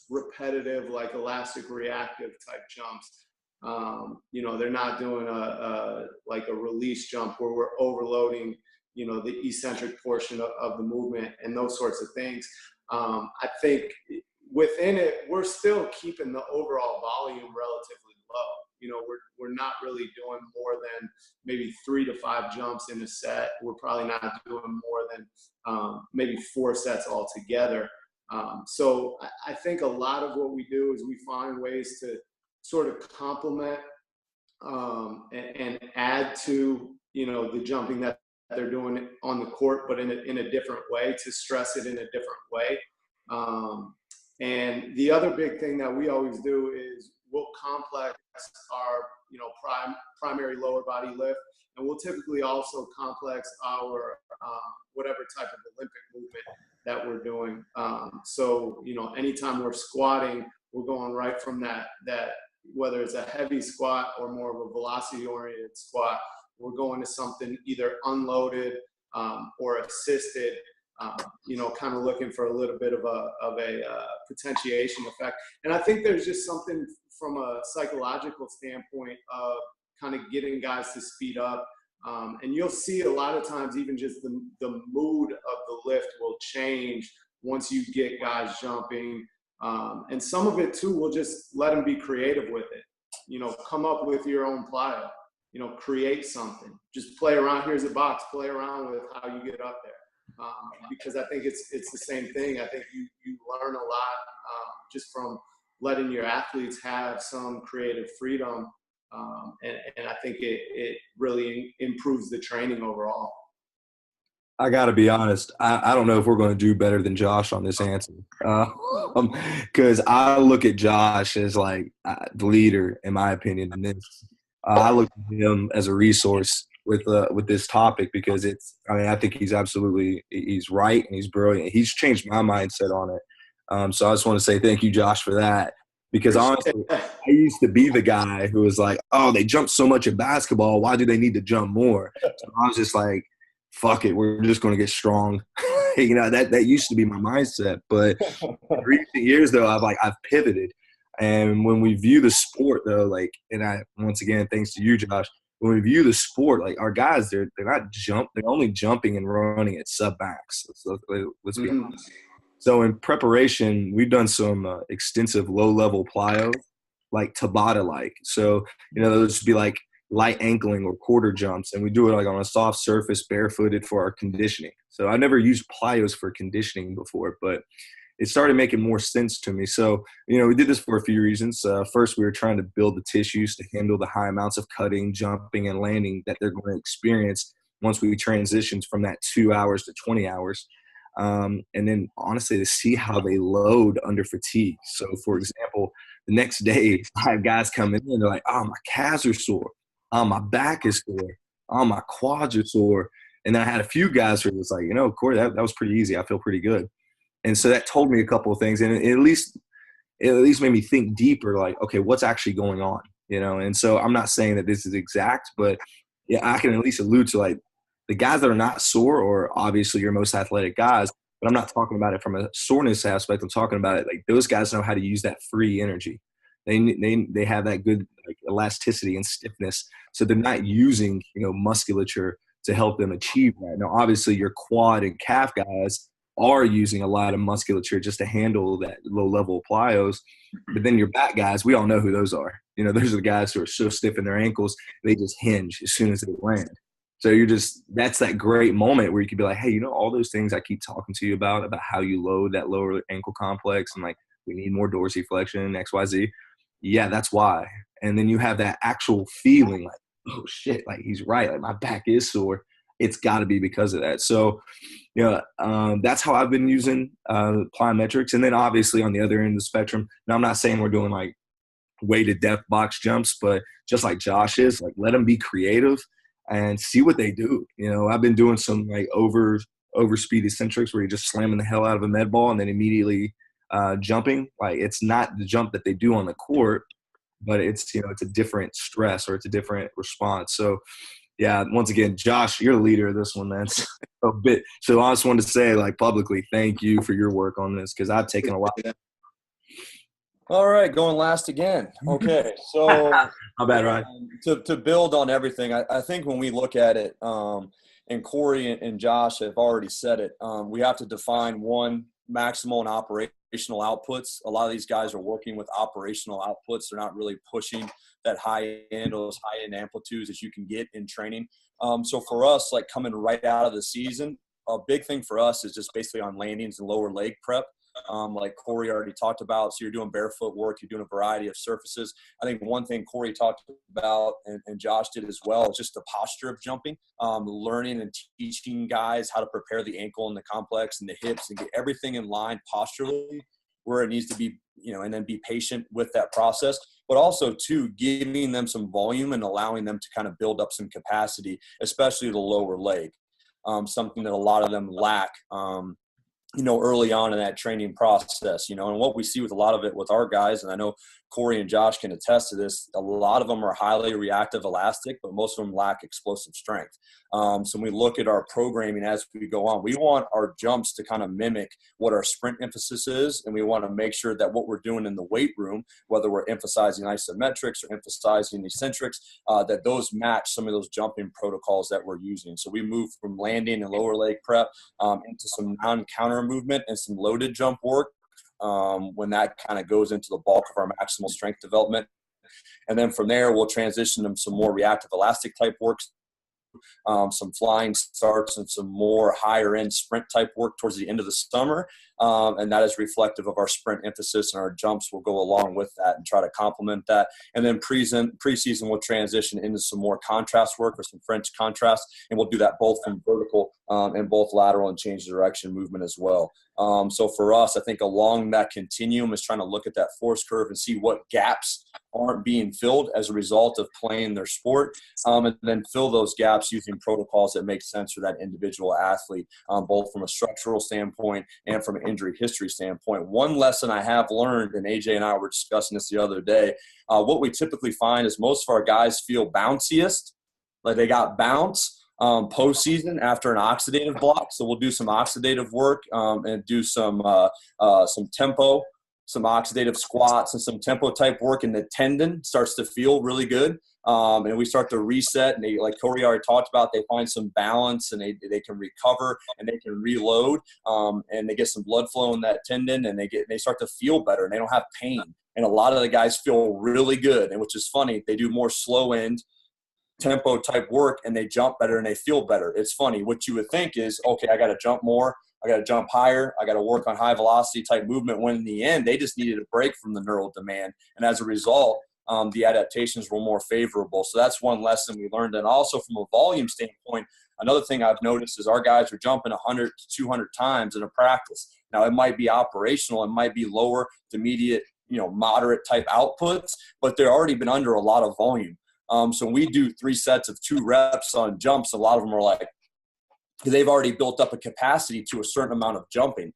repetitive, like elastic reactive type jumps. They're not doing a release jump where we're overloading, the eccentric portion of the movement and those sorts of things. I think within it, we're still keeping the overall volume relatively we're not really doing more than maybe 3 to 5 jumps in a set. We're probably not doing more than maybe 4 sets altogether. So I think a lot of what we do is we find ways to sort of complement and add to, the jumping that they're doing on the court, but in a different way, to stress it in a different way. And the other big thing that we always do is we'll complex our, primary lower body lift, and we'll typically also complex our whatever type of Olympic movement that we're doing. So, anytime we're squatting, we're going right from that whether it's a heavy squat or more of a velocity oriented squat, we're going to something either unloaded or assisted, kind of looking for a little bit of a potentiation effect. And I think there's just something from a psychological standpoint of kind of getting guys to speed up. And you'll see a lot of times even just the mood of the lift will change once you get guys jumping. And some of it too, we'll just let them be creative with it. Come up with your own plyo, create something, just play around. Here's a box, play around with how you get up there. Because I think it's the same thing. I think you learn a lot just from letting your athletes have some creative freedom. And I think it really improves the training overall. I got to be honest. I don't know if we're going to do better than Josh on this answer. Because I look at Josh as like the leader, in my opinion, in this. I look at him as a resource with this topic because I think he's right and he's brilliant. He's changed my mindset on it. So I just want to say thank you, Josh, for that. Because honestly, I used to be the guy who was like, oh, they jump so much in basketball. Why do they need to jump more? So I was just like, fuck it, we're just going to get strong. That used to be my mindset. But in recent years, though, I've pivoted. And when we view the sport, though, once again, thanks to you, Josh, when we view the sport, like our guys, they're only jumping and running at sub max. Let's be honest. So in preparation, we've done some extensive low-level plyo, like Tabata-like. So, those would be like light ankling or quarter jumps, and we do it like on a soft surface, barefooted for our conditioning. So I never used plyos for conditioning before, but it started making more sense to me. So, we did this for a few reasons. First, we were trying to build the tissues to handle the high amounts of cutting, jumping, and landing that they're going to experience once we transitioned from that 2 hours to 20 hours. And then honestly to see how they load under fatigue. So for example, the next day I have guys come in and they're like, oh, my calves are sore. Oh, my back is sore. Oh, my quads are sore. And then I had a few guys who was like, Cory, that was pretty easy. I feel pretty good. And so that told me a couple of things. And it at least made me think deeper, like, okay, what's actually going on? And so I'm not saying that this is exact, but yeah, I can at least allude to like, the guys that are not sore are obviously your most athletic guys, but I'm not talking about it from a soreness aspect. I'm talking about it like those guys know how to use that free energy. They have that good like elasticity and stiffness, so they're not using musculature to help them achieve that. Now, obviously, your quad and calf guys are using a lot of musculature just to handle that low level plyos, but then your back guys, we all know who those are. Those are the guys who are so stiff in their ankles they just hinge as soon as they land. So that's that great moment where you could be like, hey, all those things I keep talking to you about how you load that lower ankle complex and like we need more dorsiflexion, XYZ. Yeah, that's why. And then you have that actual feeling like, oh shit, like he's right. Like my back is sore. It's got to be because of that. So, that's how I've been using plyometrics. And then obviously on the other end of the spectrum, now I'm not saying we're doing like weighted depth box jumps, but just like Josh is, like let them be creative and see what they do. I've been doing some like over speed eccentrics where you're just slamming the hell out of a med ball and then immediately jumping. Like it's not the jump that they do on the court, but it's it's a different stress or it's a different response. So yeah, once again, Josh, you're the leader of this one, man. A bit. So I just wanted to say like publicly, thank you for your work on this because I've taken a lot. All right, going last again. Okay, so how bad, Ryan? To build on everything, I think when we look at it, and Cory and Josh have already said it, we have to define one, maximal and operational outputs. A lot of these guys are working with operational outputs. They're not really pushing that those high end amplitudes that you can get in training. So for us, like coming right out of the season, a big thing for us is just basically on landings and lower leg prep. Like Cory already talked about. So you're doing barefoot work, you're doing a variety of surfaces. I think one thing Cory talked about and Josh did as well is just the posture of jumping, learning and teaching guys how to prepare the ankle and the complex and the hips and get everything in line posturally where it needs to be, and then be patient with that process. But also, too, giving them some volume and allowing them to kind of build up some capacity, especially the lower leg, something that a lot of them lack. Early on in that training process, and what we see with a lot of it with our guys, and I know Cory and Josh can attest to this, a lot of them are highly reactive elastic, but most of them lack explosive strength. So when we look at our programming as we go on, we want our jumps to kind of mimic what our sprint emphasis is, and we want to make sure that what we're doing in the weight room, whether we're emphasizing isometrics or emphasizing eccentrics, that those match some of those jumping protocols that we're using. So we move from landing and lower leg prep into some non-counter movement and some loaded jump work when that kind of goes into the bulk of our maximal strength development. And then from there, we'll transition them some more reactive elastic type works, some flying starts and some more higher end sprint type work towards the end of the summer. And that is reflective of our sprint emphasis, and our jumps will go along with that and try to complement that. And then preseason will transition into some more contrast work or some French contrast. And we'll do that both from vertical and both lateral and change direction movement as well. So for us, I think along that continuum is trying to look at that force curve and see what gaps aren't being filled as a result of playing their sport, and then fill those gaps using protocols that make sense for that individual athlete, both from a structural standpoint and from an injury history standpoint. One lesson I have learned, and AJ and I were discussing this the other day, what we typically find is most of our guys feel bounciest, like they got bounce postseason after an oxidative block. So we'll do some oxidative work and do some tempo, some oxidative squats and some tempo type work, and the tendon starts to feel really good. And we start to reset, and they, like Cory already talked about, they find some balance, and they can recover and they can reload, and they get some blood flow in that tendon, and they start to feel better, and they don't have pain. And a lot of the guys feel really good, and which is funny, they do more slow end tempo type work and they jump better and they feel better. It's funny. What you would think is, okay, I got to jump more, I got to jump higher, I got to work on high velocity type movement, when in the end they just needed a break from the neural demand, and as a result the adaptations were more favorable. So that's one lesson we learned. And also from a volume standpoint, another thing I've noticed is our guys are jumping 100 to 200 times in a practice. Now it might be operational, it might be lower to mediate, moderate type outputs, but they've already been under a lot of volume. So when we do 3 sets of 2 reps on jumps, a lot of them are like, they've already built up a capacity to a certain amount of jumping.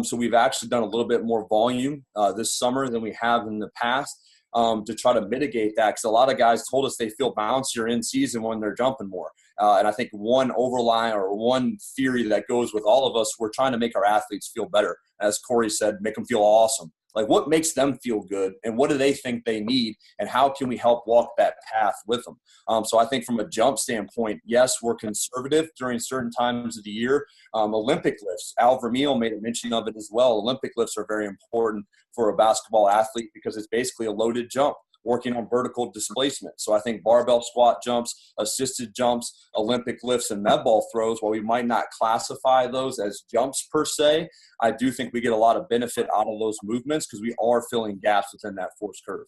So we've actually done a little bit more volume this summer than we have in the past to try to mitigate that. Because a lot of guys told us they feel bouncier in season when they're jumping more. And I think one overline or one theory that goes with all of us, we're trying to make our athletes feel better. As Cory said, make them feel awesome. Like, what makes them feel good, and what do they think they need, and how can we help walk that path with them? So I think from a jump standpoint, yes, we're conservative during certain times of the year. Olympic lifts, Al Vermeil made a mention of it as well. Olympic lifts are very important for a basketball athlete because it's basically a loaded jump, working on vertical displacement. So I think barbell squat jumps, assisted jumps, Olympic lifts, and med ball throws, while we might not classify those as jumps per se, I do think we get a lot of benefit out of those movements because we are filling gaps within that force curve.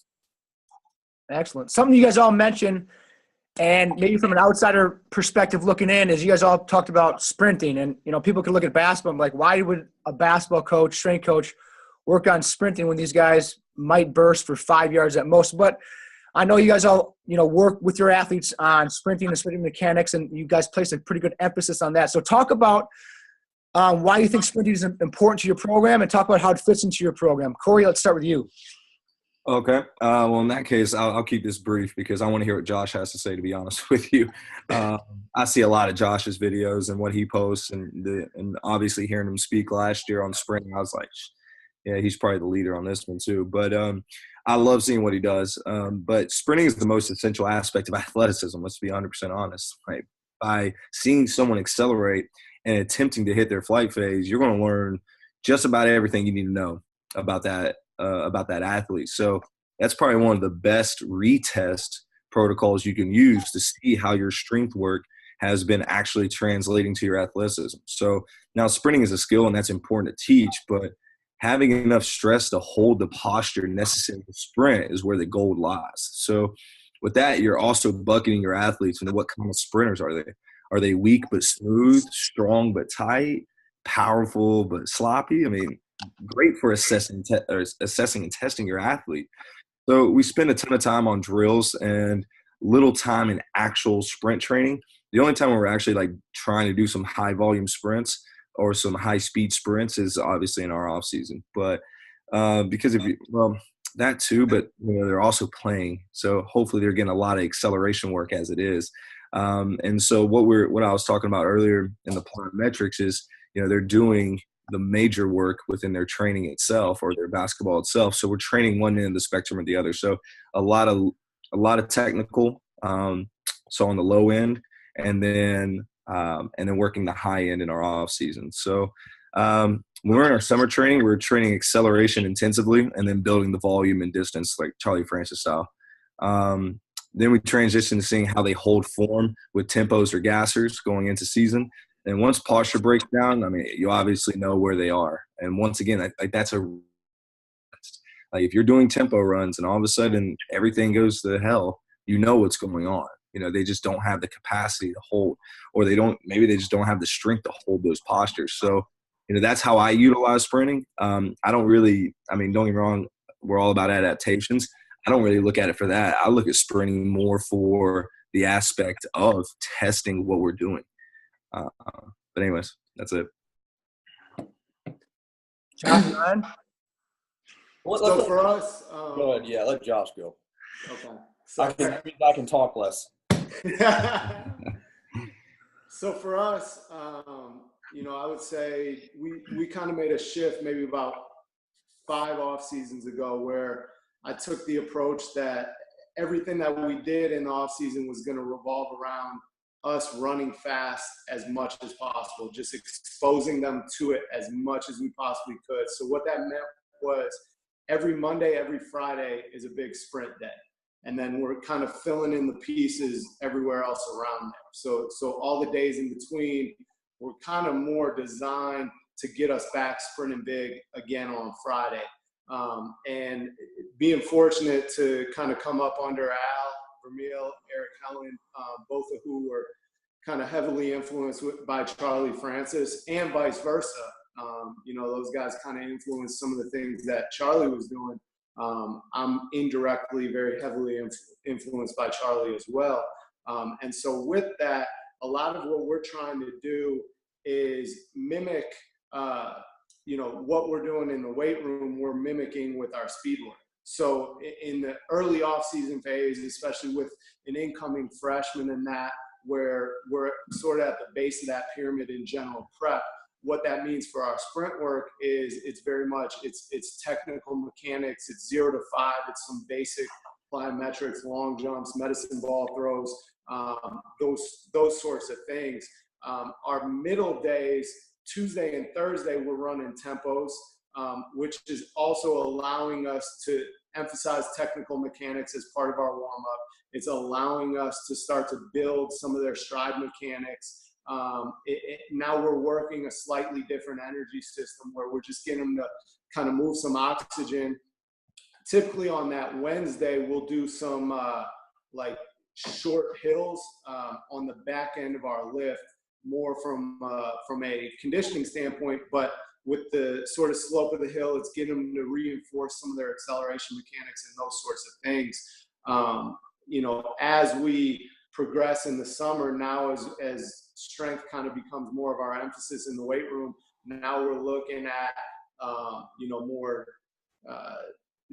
Excellent. Something you guys all mentioned, and maybe from an outsider perspective looking in, is you guys all talked about sprinting. And, people can look at basketball and be like, why would a basketball coach, strength coach, work on sprinting when these guys might burst for 5 yards at most? But I know you guys all, work with your athletes on sprinting and sprinting mechanics, and you guys place a pretty good emphasis on that. So talk about why you think sprinting is important to your program, and talk about how it fits into your program. Cory, let's start with you. Okay. Well, in that case, I'll keep this brief because I want to hear what Josh has to say, to be honest with you. I see a lot of Josh's videos and what he posts, and obviously hearing him speak last year on sprinting, I was like, yeah, he's probably the leader on this one too. But I love seeing what he does. But sprinting is the most essential aspect of athleticism. Let's be 100% honest. Right? By seeing someone accelerate and attempting to hit their flight phase, you're going to learn just about everything you need to know. about that athlete. So that's probably one of the best retest protocols you can use to see how your strength work has been actually translating to your athleticism. So now sprinting is a skill, and that's important to teach, but having enough stress to hold the posture necessary to sprint is where the gold lies. So with that, you're also bucketing your athletes into what kind of sprinters are they? Are they weak but smooth, strong but tight, powerful but sloppy? I mean, great for assessing and testing your athlete. So we spend a ton of time on drills and little time in actual sprint training. The only time we're actually like trying to do some high volume sprints or some high speed sprints is obviously in our off season. But because that too, but they're also playing. So hopefully they're getting a lot of acceleration work as it is. And so what I was talking about earlier in the plyometrics is, they're doing the major work within their training itself or their basketball itself. So we're training one end of the spectrum or the other. So a lot of technical, so on the low end, and then working the high end in our off season. So when we're in our summer training, we're training acceleration intensively and then building the volume and distance like Charlie Francis style. Then we transition to seeing how they hold form with tempos or gassers going into season. And once posture breaks down, I mean, you obviously know where they are. And once again, that's like if you're doing tempo runs and all of a sudden everything goes to hell, you know what's going on. They just don't have the capacity to hold, or maybe they just don't have the strength to hold those postures. So, that's how I utilize sprinting. Don't get me wrong, we're all about adaptations. I don't really look at it for that. I look at sprinting more for the aspect of testing what we're doing. But anyways, that's it. Josh, Ryan? So for us, go ahead. Yeah, let Josh go. Okay. I can talk less. So for us, I would say we kind of made a shift maybe about 5 off seasons ago where I took the approach that everything that we did in the off season was going to revolve around us running fast as much as possible, just exposing them to it as much as we possibly could. So what that meant was every Monday, every Friday is a big sprint day. And then we're kind of filling in the pieces everywhere else around there. So all the days in between were kind of more designed to get us back sprinting big again on Friday. And being fortunate to kind of come up under Al, Vermeil, Eric Helen, both of who were kind of heavily influenced by Charlie Francis and vice versa. Those guys kind of influenced some of the things that Charlie was doing. I'm indirectly very heavily influenced by Charlie as well. And so with that, a lot of what we're trying to do is mimic, what we're doing in the weight room, we're mimicking with our speed work. So in the early off-season phase, especially with an incoming freshman and that, where we're sort of at the base of that pyramid in general prep, what that means for our sprint work is it's very much, it's technical mechanics, it's 0 to 5, it's some basic plyometrics, long jumps, medicine ball throws, those sorts of things. Our middle days, Tuesday and Thursday, we're running tempos, which is also allowing us to emphasize technical mechanics as part of our warm-up. It's allowing us to start to build some of their stride mechanics. Now we're working a slightly different energy system where we're just getting them to kind of move some oxygen. Typically on that Wednesday, we'll do some like short hills on the back end of our lift, more from a conditioning standpoint, but with the sort of slope of the hill, it's getting them to reinforce some of their acceleration mechanics and those sorts of things. As we progress in the summer, now as strength kind of becomes more of our emphasis in the weight room, now we're looking at, more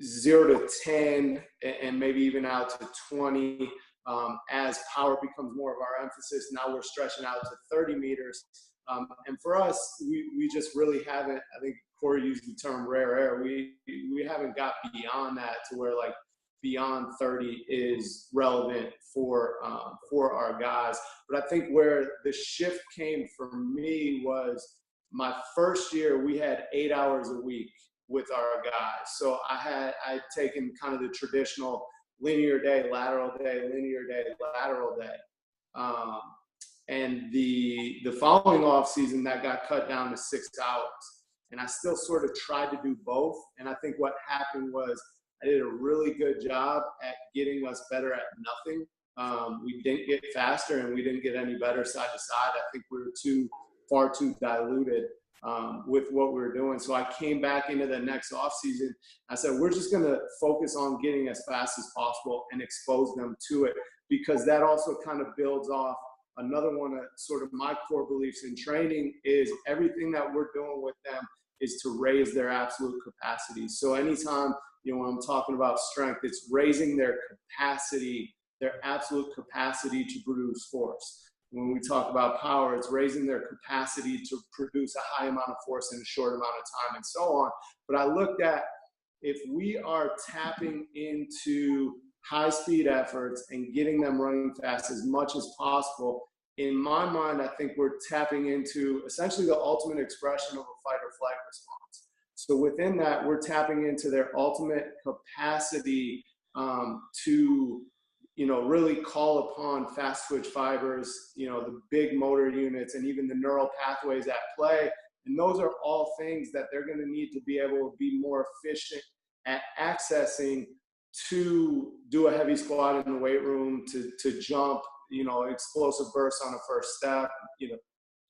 0 to 10 and maybe even out to 20. As power becomes more of our emphasis, now we're stretching out to 30 meters. And for us, we just really haven't, I think Cory used the term rare air. We haven't got beyond that to where like beyond 30 is relevant for our guys. But I think where the shift came for me was my first year, we had 8 hours a week with our guys. So I'd taken kind of the traditional linear day, lateral day, linear day, lateral day. And the following off season, that got cut down to 6 hours. And I still sort of tried to do both. And I think what happened was I did a really good job at getting us better at nothing. We didn't get faster and we didn't get any better side to side. I think we were far too diluted with what we were doing. So I came back into the next off season. I said, we're just going to focus on getting as fast as possible and expose them to it, because that also kind of builds off another one of sort of my core beliefs in training is everything that we're doing with them is to raise their absolute capacity. So anytime, when I'm talking about strength, it's raising their capacity, their absolute capacity to produce force. When we talk about power, it's raising their capacity to produce a high amount of force in a short amount of time and so on. But I looked at, if we are tapping into high speed efforts and getting them running fast as much as possible, in my mind, I think we're tapping into essentially the ultimate expression of a fight or flight response. So within that, we're tapping into their ultimate capacity to, really call upon fast twitch fibers, the big motor units and even the neural pathways at play. And those are all things that they're going to need to be able to be more efficient at accessing to do a heavy squat in the weight room, to jump, explosive bursts on a first step,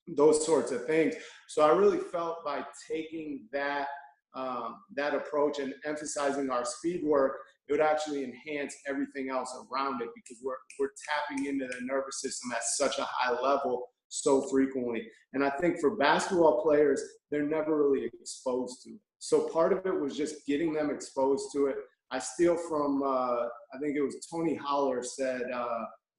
those sorts of things. So I really felt by taking that approach and emphasizing our speed work, it would actually enhance everything else around it, because we're tapping into the nervous system at such a high level so frequently. And I think for basketball players, they're never really exposed to it. So part of it was just getting them exposed to it. I steal from, I think it was Tony Holler said,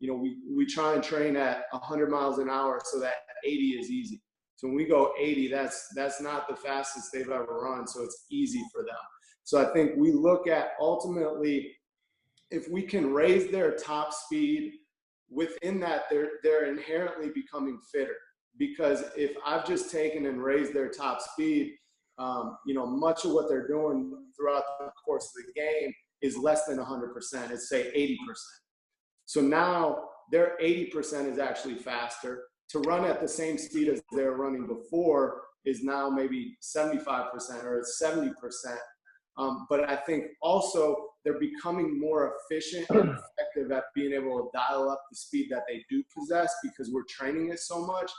we try and train at 100 miles an hour so that 80 is easy. So when we go 80, that's not the fastest they've ever run, so it's easy for them. So I think we look at ultimately, if we can raise their top speed, within that they're inherently becoming fitter. Because if I've just taken and raised their top speed, much of what they're doing throughout the course of the game is less than 100%. It's say 80%. So now their 80% is actually faster. To run at the same speed as they were running before is now maybe 75% or 70%. But I think also they're becoming more efficient and effective at being able to dial up the speed that they do possess, because we're training it so much.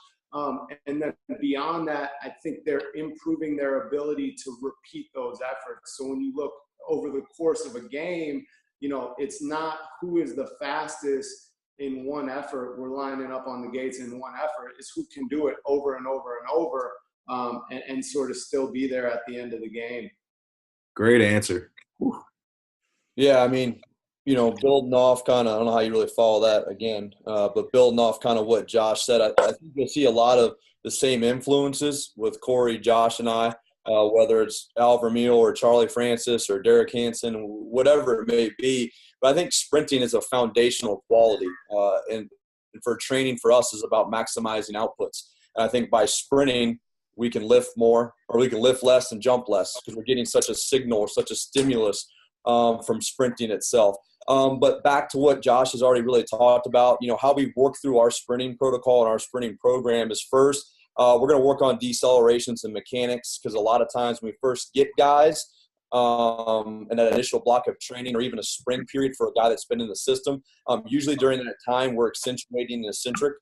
And then beyond that, I think they're improving their ability to repeat those efforts. So when you look over the course of a game, it's not who is the fastest in one effort. We're lining up on the gates in one effort. It's who can do it over and over and over and sort of still be there at the end of the game. Great answer. Whew. Yeah, I mean, building off kind of, I don't know how you really follow that again, but building off kind of what Josh said, I think you'll see a lot of the same influences with Cory, Josh, and I, whether it's Al Vermeil or Charlie Francis or Derek Hansen, whatever it may be. But I think sprinting is a foundational quality, and for training for us is about maximizing outputs. And I think by sprinting, we can lift more, or we can lift less and jump less, because we're getting such a signal or such a stimulus from sprinting itself. But back to what Josh has already really talked about, how we work through our sprinting protocol and our sprinting program is first, we're going to work on decelerations and mechanics, because a lot of times when we first get guys and that initial block of training, or even a spring period for a guy that's been in the system, usually during that time we're accentuating the eccentric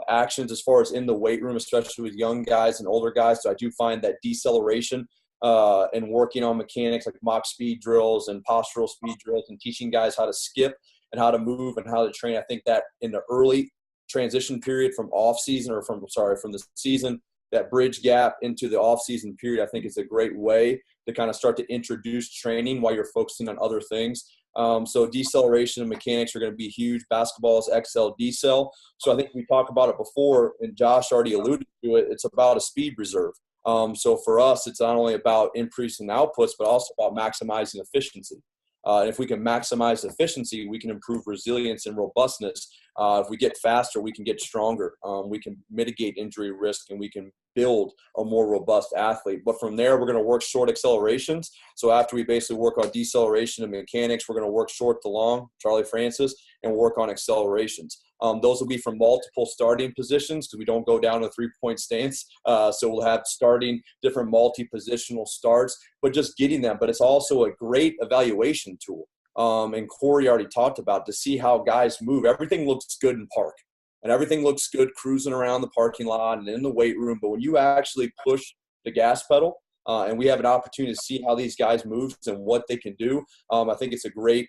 actions as far as in the weight room, especially with young guys and older guys. So I do find that deceleration and working on mechanics like mock speed drills and postural speed drills and teaching guys how to skip and how to move and how to train. I think that in the early transition period from off season, or from the season, that bridge gap into the off season period, I think is a great way to kind of start to introduce training while you're focusing on other things. So deceleration and mechanics are going to be huge. Basketball is XL decel. So I think we talked about it before, and Josh already alluded to it. It's about a speed reserve. So for us, it's not only about increasing outputs, but also about maximizing efficiency. If we can maximize efficiency, we can improve resilience and robustness. If we get faster, we can get stronger. We can mitigate injury risk, and we can build a more robust athlete. But from there, we're going to work short accelerations. So after we basically work on deceleration and mechanics, we're going to work short to long, Charlie Francis, and work on accelerations. Those will be from multiple starting positions because we don't go down a three-point stance. So we'll have starting different multi-positional starts, but just getting them. But it's also a great evaluation tool. And Cory already talked about to see how guys move. Everything looks good in park, and everything looks good cruising around the parking lot and in the weight room. But when you actually push the gas pedal and we have an opportunity to see how these guys move and what they can do, I think it's a great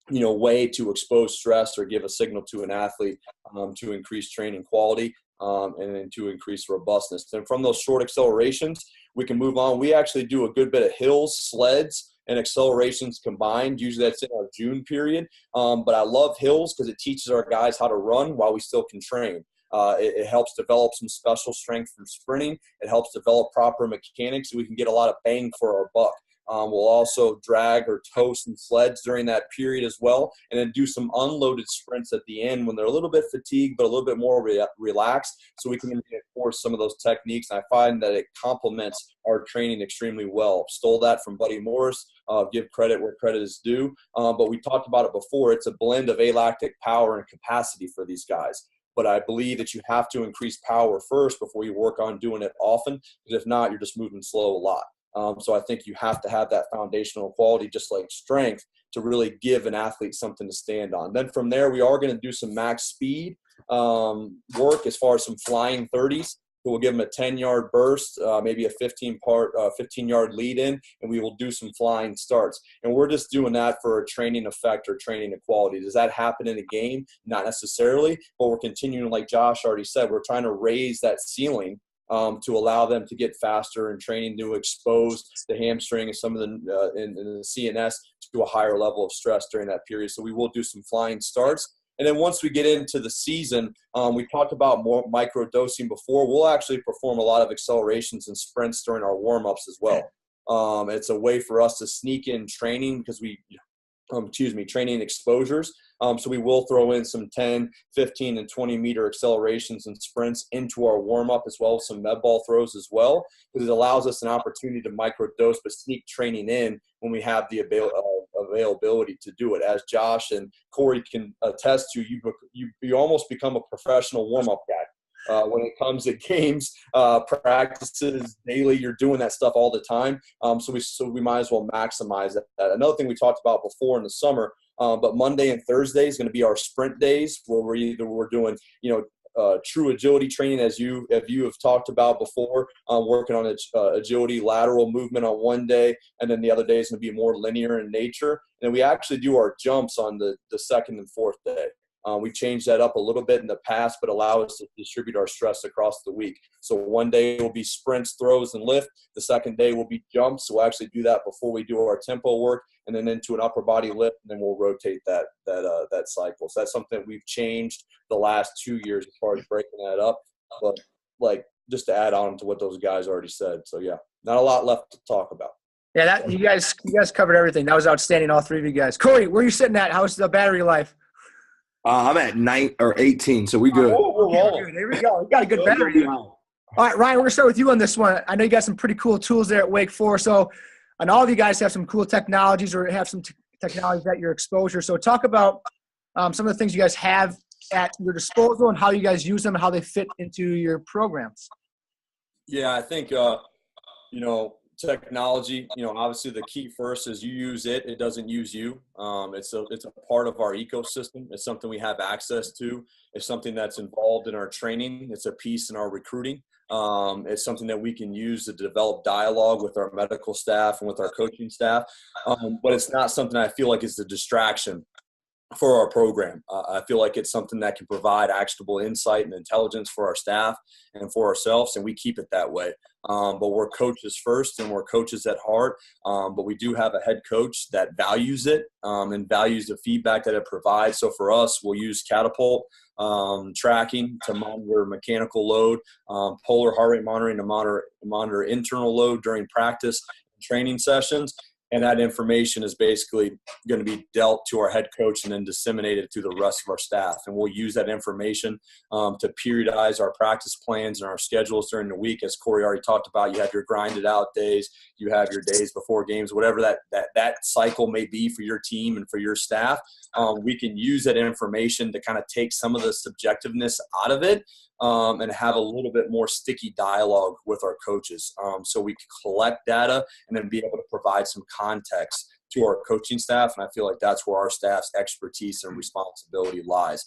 way to expose stress or give a signal to an athlete to increase training quality and then to increase robustness. And from those short accelerations, we can move on. We actually do a good bit of hills, sleds, and accelerations combined. Usually that's in our June period. But I love hills because it teaches our guys how to run while we still can train. It helps develop some special strength from sprinting. It helps develop proper mechanics so we can get a lot of bang for our buck. We'll also drag or tow some sleds during that period as well, and then do some unloaded sprints at the end when they're a little bit fatigued but a little bit more relaxed, so we can enforce some of those techniques. And I find that it complements our training extremely well. Stole that from Buddy Morris. Give credit where credit is due. But we talked about it before. It's a blend of alactic power and capacity for these guys. But I believe that you have to increase power first before you work on doing it often, because if not, you're just moving slow a lot. So I think you have to have that foundational quality, just like strength, to really give an athlete something to stand on. Then from there, we are going to do some max speed work as far as some flying 30s. We'll give them a 10-yard burst, maybe a 15-yard lead in, and we will do some flying starts. And we're just doing that for a training effect or training equality. Does that happen in a game? Not necessarily, but we're continuing, like Josh already said, we're trying to raise that ceiling to allow them to get faster and training to expose the hamstring and some of the in the CNS to a higher level of stress during that period. So we will do some flying starts. And then once we get into the season, we talked about more micro dosing before. We'll actually perform a lot of accelerations and sprints during our warm-ups as well. It's a way for us to sneak in training because training exposures. So we will throw in some 10, 15, and 20-meter accelerations and sprints into our warm-up, as well as some med ball throws as well, because it allows us an opportunity to microdose but sneak training in when we have the availability to do it. As Josh and Cory can attest to, you almost become a professional warm-up guy. When it comes to games, practices, daily, you're doing that stuff all the time. So we might as well maximize that. Another thing we talked about before in the summer, but Monday and Thursday is going to be our sprint days, where we're doing true agility training, as you have talked about before, working on agility lateral movement on one day, and then the other day is going to be more linear in nature. And we actually do our jumps on the second and fourth day. We changed that up a little bit in the past, but allow us to distribute our stress across the week. So one day will be sprints, throws, and lift. The second day will be jumps. So we'll actually do that before we do our tempo work, and then into an upper body lift, and then we'll rotate that cycle. So that's something that we've changed the last 2 years as far as breaking that up. But just to add on to what those guys already said. So yeah, not a lot left to talk about. Yeah, you guys covered everything. That was outstanding, all three of you guys. Cory, where are you sitting at? How's the battery life? I'm at 9 or 18, so we good. Okay, there we go. We got a good battery. All right, Ryan, we're going to start with you on this one. I know you got some pretty cool tools there at Wake Forest. So, and all of you guys have some cool technologies or have some technologies at your exposure. So talk about some of the things you guys have at your disposal and how you guys use them and how they fit into your programs. Yeah, I think, technology, obviously the key first is you use it. It doesn't use you. It's a part of our ecosystem. It's something we have access to. It's something that's involved in our training. It's a piece in our recruiting. It's something that we can use to develop dialogue with our medical staff and with our coaching staff. But it's not something I feel like is a distraction for our program. I feel like it's something that can provide actionable insight and intelligence for our staff and for ourselves, and we keep it that way. But we're coaches first, and we're coaches at heart. But we do have a head coach that values it and values the feedback that it provides. So for us, we'll use Catapult tracking to monitor mechanical load, polar heart rate monitoring to monitor internal load during practice and training sessions. And that information is basically going to be dealt to our head coach and then disseminated to the rest of our staff. And we'll use that information to periodize our practice plans and our schedules during the week. As Cory already talked about, you have your grinded out days, you have your days before games, whatever that cycle may be for your team and for your staff. We can use that information to kind of take some of the subjectiveness out of it and have a little bit more sticky dialogue with our coaches. So we can collect data and then be able to provide some context to our coaching staff. And I feel like that's where our staff's expertise and responsibility lies.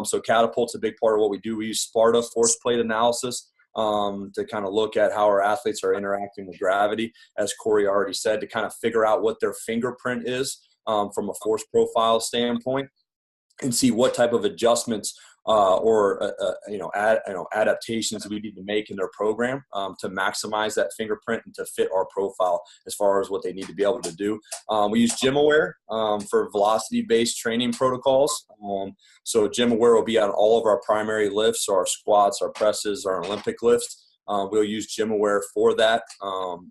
So Catapult's a big part of what we do. We use Sparta force plate analysis to kind of look at how our athletes are interacting with gravity, as Cory already said, to kind of figure out what their fingerprint is from a force profile standpoint, and see what type of adjustments or adaptations we need to make in their program to maximize that fingerprint and to fit our profile as far as what they need to be able to do. We use GymAware for velocity-based training protocols. So GymAware will be on all of our primary lifts, so our squats, our presses, our Olympic lifts. We'll use GymAware for that.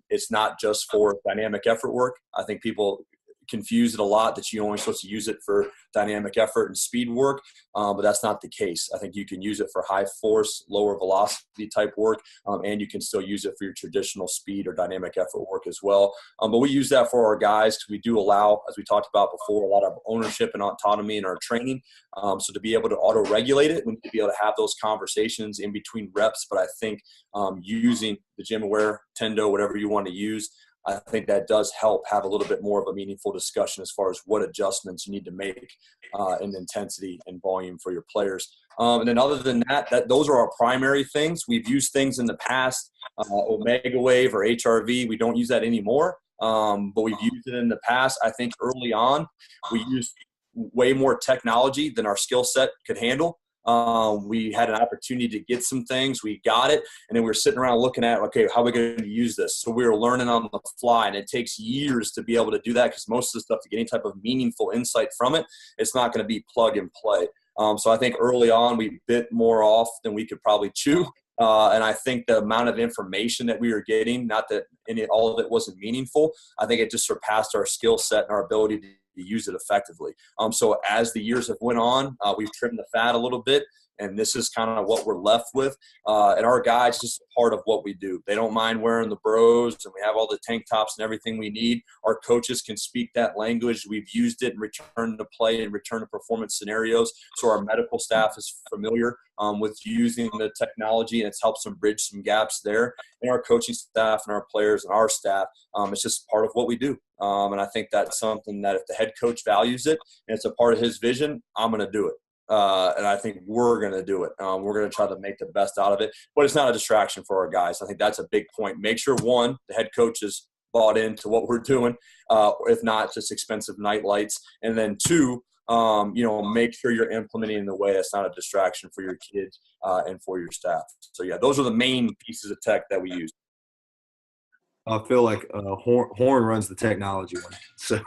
It's not just for dynamic effort work. I think people confuse it a lot that you're only supposed to use it for dynamic effort and speed work, but that's not the case. I think you can use it for high force, lower velocity type work, and you can still use it for your traditional speed or dynamic effort work as well. But we use that for our guys because we do allow, as we talked about before, a lot of ownership and autonomy in our training. So to be able to auto-regulate it, we need to be able to have those conversations in between reps. But I think using the GymAware, Tendo, whatever you want to use, I think that does help have a little bit more of a meaningful discussion as far as what adjustments you need to make in intensity and volume for your players. And then other than that, those are our primary things. We've used things in the past, Omega Wave or HRV. We don't use that anymore, but we've used it in the past. I think early on we used way more technology than our skill set could handle. We had an opportunity to get some things, we got it, and then we were sitting around looking at, okay, how are we going to use this? So we were learning on the fly, and it takes years to be able to do that because most of the stuff, to get any type of meaningful insight from it, it's not going to be plug and play. So I think early on we bit more off than we could probably chew. And I think the amount of information that we were getting, not that all of it wasn't meaningful, I think it just surpassed our skill set and our ability to use it effectively. So as the years have went on, we've trimmed the fat a little bit, and this is kind of what we're left with. And our guys, just a part of what we do. They don't mind wearing the bros, and we have all the tank tops and everything we need. Our coaches can speak that language. We've used it in return to play and return to performance scenarios. So our medical staff is familiar with using the technology, and it's helped them bridge some gaps there. And our coaching staff and our players and our staff, it's just part of what we do. And I think that's something that if the head coach values it and it's a part of his vision, I'm going to do it. And I think we're going to do it. We're going to try to make the best out of it. But it's not a distraction for our guys. I think that's a big point. Make sure, one, the head coach is bought into what we're doing, if not just expensive night lights. And then two, make sure you're implementing in the way that's not a distraction for your kids and for your staff. So, yeah, those are the main pieces of tech that we use. I feel like Horn runs the technology one. So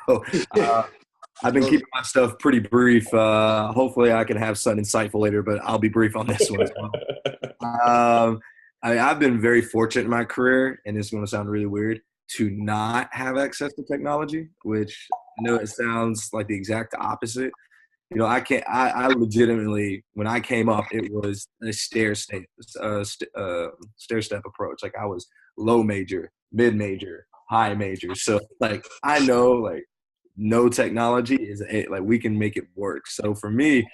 I've been keeping my stuff pretty brief. Hopefully I can have something insightful later, but I'll be brief on this one as well. I've been very fortunate in my career, and this is going to sound really weird, to not have access to technology, which I know it sounds like the exact opposite. I legitimately, when I came up, it was a stair-step approach. Like I was low major, mid major, high major. So like, I know like no technology is like we can make it work. So for me,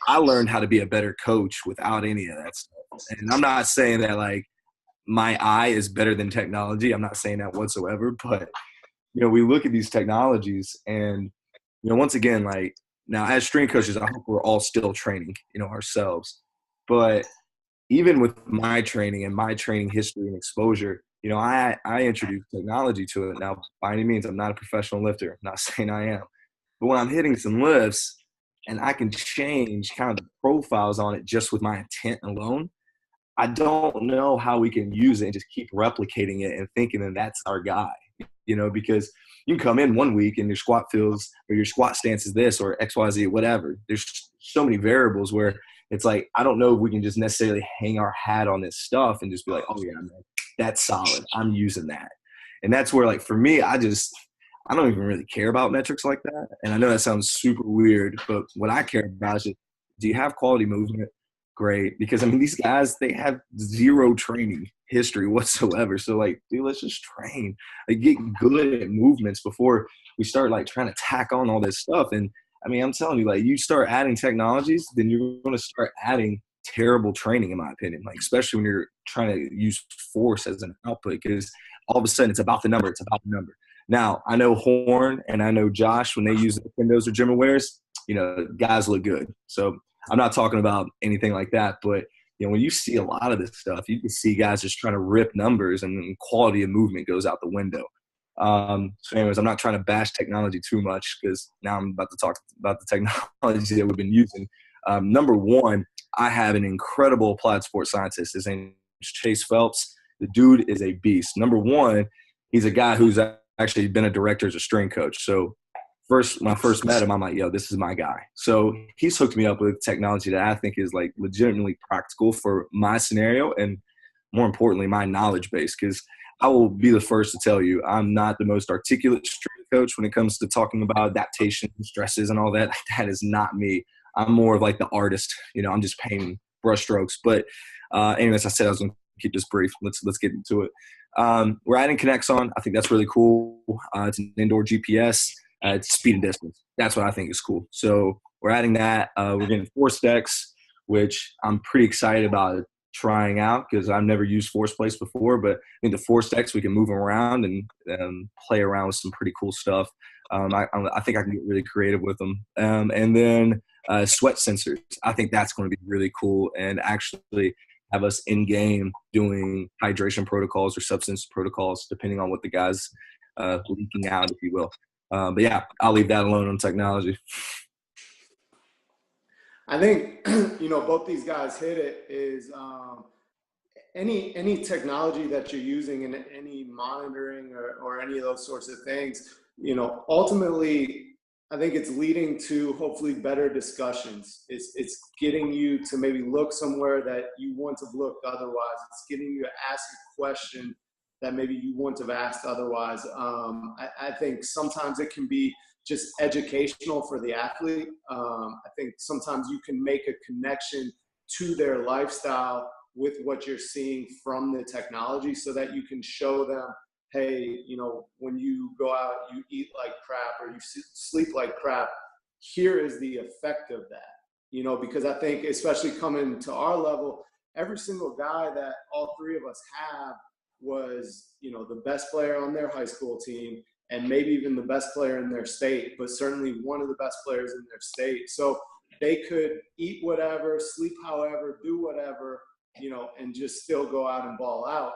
I learned how to be a better coach without any of that stuff. And I'm not saying that like my eye is better than technology. I'm not saying that whatsoever, but we look at these technologies and, once again, like now as strength coaches, I hope we're all still training, ourselves. But even with my training and my training history and exposure, I introduced technology to it. Now, by any means, I'm not a professional lifter. I'm not saying I am. But when I'm hitting some lifts and I can change kind of the profiles on it just with my intent alone, I don't know how we can use it and just keep replicating it and thinking that that's our guy, because you can come in one week and your squat feels or your squat stance is this or XYZ, whatever. There's so many variables where it's like, I don't know if we can just necessarily hang our hat on this stuff and just be like, oh yeah, man, that's solid. I'm using that. And that's where, like, for me, I I don't even really care about metrics like that. And I know that sounds super weird, but what I care about is just, do you have quality movement? Great. Because, I mean, these guys, they have zero training history whatsoever. So, like, dude, let's just train. Like, get good at movements before we start, like, trying to tack on all this stuff. And, I mean, I'm telling you, like, you start adding technologies, then you're going to start adding terrible training, in my opinion, like, especially when you're trying to use force as an output, because all of a sudden it's about the number. It's about the number. Now, I know Horn and I know Josh, when they use the Windows or GymAwares, you know, guys look good. So I'm not talking about anything like that. But, you know, when you see a lot of this stuff, you can see guys just trying to rip numbers and then quality of movement goes out the window. So anyways, I'm not trying to bash technology too much because now I'm about to talk about the technology that we've been using. Number one, I have an incredible applied sports scientist. His name is Chase Phelps. The dude is a beast. Number one, he's a guy who's actually been a director as a strength coach. So when I first met him, I'm like, yo, this is my guy. So he's hooked me up with technology that I think is like legitimately practical for my scenario and more importantly, my knowledge base. Because I will be the first to tell you, I'm not the most articulate strength coach when it comes to talking about adaptation, stresses, and all that. That is not me. I'm more of like the artist. You know, I'm just painting brush strokes. But anyways, I said I was going to keep this brief. Let's get into it. We're adding Connexon. I think that's really cool. It's an indoor GPS. It's speed and distance. That's what I think is cool. So we're adding that. We're getting Force Decks, which I'm pretty excited about trying out because I've never used Force Plates before. But I think the Force Decks, we can move them around and play around with some pretty cool stuff. I think I can get really creative with them. And then sweat sensors. I think that's going to be really cool and actually have us in-game doing hydration protocols or substance protocols, depending on what the guy's leaking out, if you will. But, yeah, I'll leave that alone on technology. I think, you know, both these guys hit it is any technology that you're using in any monitoring or any of those sorts of things, you know, ultimately, I think it's leading to hopefully better discussions. It's getting you to maybe look somewhere that you wouldn't have looked otherwise. It's getting you to ask a question that maybe you wouldn't have asked otherwise. I think sometimes it can be just educational for the athlete. I think sometimes you can make a connection to their lifestyle with what you're seeing from the technology so that you can show them, hey, you know, when you go out, you eat like crap or you sleep like crap, here is the effect of that, you know, because I think especially coming to our level, every single guy that all three of us have was, you know, the best player on their high school team and maybe even the best player in their state, but certainly one of the best players in their state. So they could eat whatever, sleep however, do whatever, you know, and just still go out and ball out.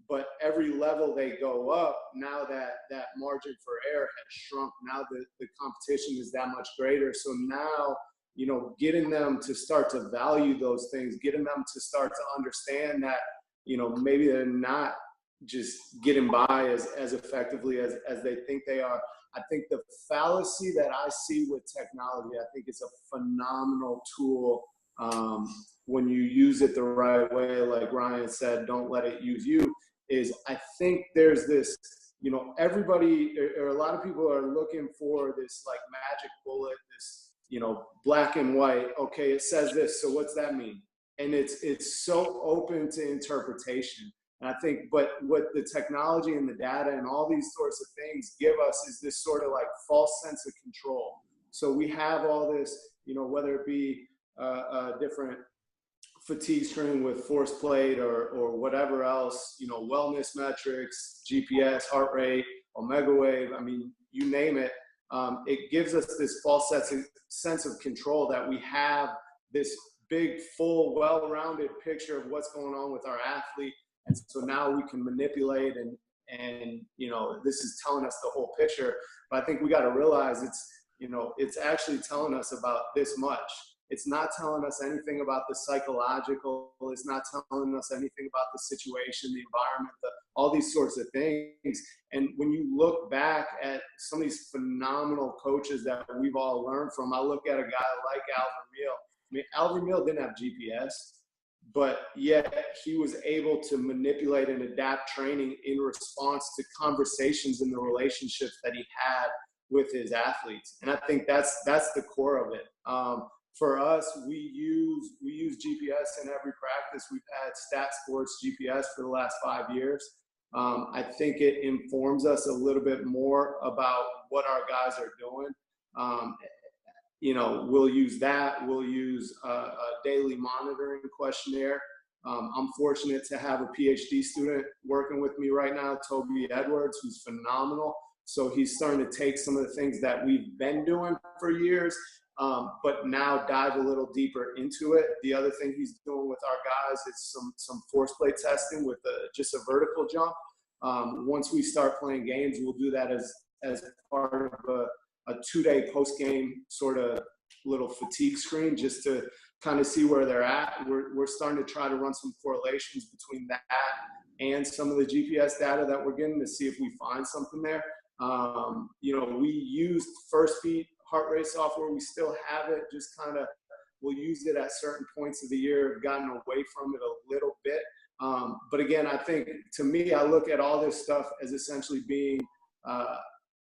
But every level they go up, now that margin for error has shrunk. Now the competition is that much greater. So now, you know, getting them to start to value those things, getting them to start to understand that, you know, maybe they're not just getting by as effectively as they think they are. I think the fallacy that I see with technology, I think it's a phenomenal tool when you use it the right way. Like Ryan said, don't let it use you. Is I think there's this, you know, everybody or a lot of people are looking for this like magic bullet, this, you know, black and white. Okay, it says this, so what's that mean? And it's so open to interpretation. And I think, but what the technology and the data and all these sorts of things give us is this sort of like false sense of control. So we have all this, you know, whether it be different fatigue string with force plate or whatever else, you know, wellness metrics, GPS, heart rate, omega wave, I mean, you name it. It gives us this false sense of control that we have this big, full, well-rounded picture of what's going on with our athlete. And so now we can manipulate and, you know, this is telling us the whole picture. But I think we got to realize it's, you know, it's actually telling us about this much. It's not telling us anything about the psychological. It's not telling us anything about the situation, the environment, all these sorts of things. And when you look back at some of these phenomenal coaches that we've all learned from, I look at a guy like Alvin Meal. I mean, Alvin Meal didn't have GPS, but yet he was able to manipulate and adapt training in response to conversations and the relationships that he had with his athletes. And I think that's the core of it. For us, we use GPS in every practice. We've had Stat Sports GPS for the last 5 years. I think it informs us a little bit more about what our guys are doing. We'll use that. We'll use a daily monitoring questionnaire. I'm fortunate to have a PhD student working with me right now, Toby Edwards, who's phenomenal. So he's starting to take some of the things that we've been doing for years, but now dive a little deeper into it. The other thing he's doing with our guys is some force plate testing with just a vertical jump. Once we start playing games, we'll do that as part of a 2-day post-game sort of little fatigue screen just to kind of see where they're at. We're starting to try to run some correlations between that and some of the GPS data that we're getting to see if we find something there. We used First Beat heart rate software. We still have it, just kind of we'll use it at certain points of the year. We've gotten away from it a little bit. But again, I think to me, I look at all this stuff as essentially being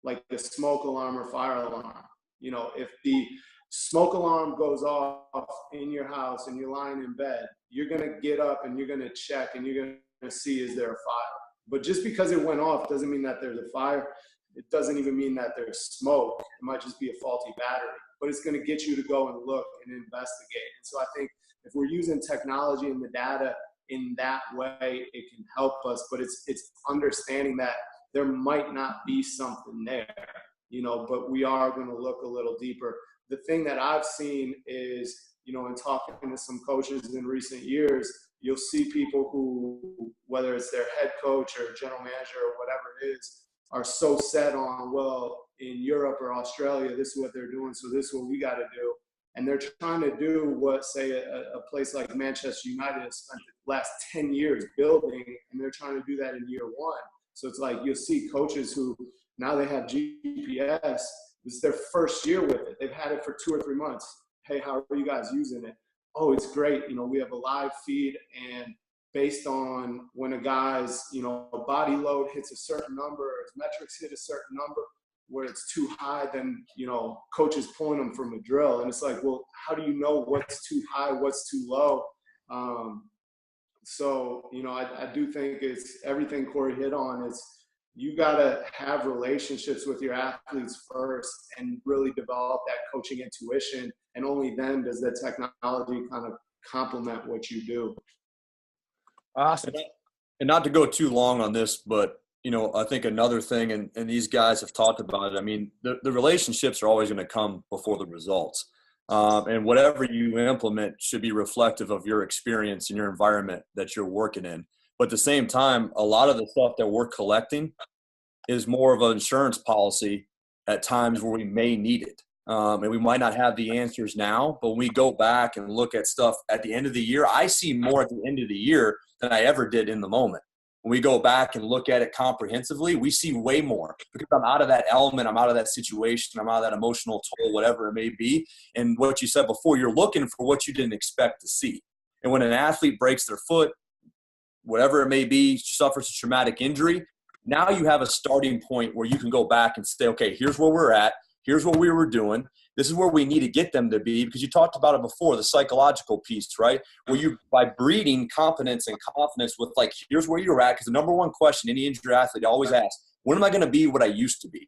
like the smoke alarm or fire alarm. If the smoke alarm goes off in your house and you're lying in bed, you're going to get up and you're going to check and you're going to see, is there a fire? But just because it went off doesn't mean that there's a fire. It doesn't even mean that there's smoke. It might just be a faulty battery, but it's going to get you to go and look and investigate. And so I think if we're using technology and the data in that way, it can help us, but it's understanding that there might not be something there, but we are going to look a little deeper. The thing that I've seen is, in talking to some coaches in recent years, you'll see people who, whether it's their head coach or general manager or whatever it is, are so set on, well, in Europe or Australia, this is what they're doing, so this is what we got to do. And they're trying to do what, say, a place like Manchester United has spent the last 10 years building, and they're trying to do that in year one. So it's like you'll see coaches who now they have GPS. This is their first year with it. They've had it for 2 or 3 months. Hey, how are you guys using it? Oh, it's great. We have a live feed, and based on when a guy's, body load hits a certain number, or his metrics hit a certain number, where it's too high, then, coach is pulling them from a drill. And it's like, well, how do you know what's too high, what's too low? So, I do think it's everything Cory hit on is you got to have relationships with your athletes first and really develop that coaching intuition. And only then does the technology kind of complement what you do. Awesome. And not to go too long on this, but, I think another thing, and these guys have talked about it, I mean, the relationships are always going to come before the results. And whatever you implement should be reflective of your experience and your environment that you're working in. But at the same time, a lot of the stuff that we're collecting is more of an insurance policy at times where we may need it. And we might not have the answers now, but when we go back and look at stuff at the end of the year, I see more at the end of the year than I ever did in the moment. When we go back and look at it comprehensively, we see way more because I'm out of that element. I'm out of that situation. I'm out of that emotional toll, whatever it may be. And what you said before, you're looking for what you didn't expect to see. And when an athlete breaks their foot, whatever it may be, suffers a traumatic injury, now you have a starting point where you can go back and say, okay, here's where we're at. Here's what we were doing. This is where we need to get them to be, because you talked about it before, the psychological piece, right? Where you, by breeding competence and confidence with like, here's where you're at. Because the number one question any injured athlete always asks, when am I going to be what I used to be,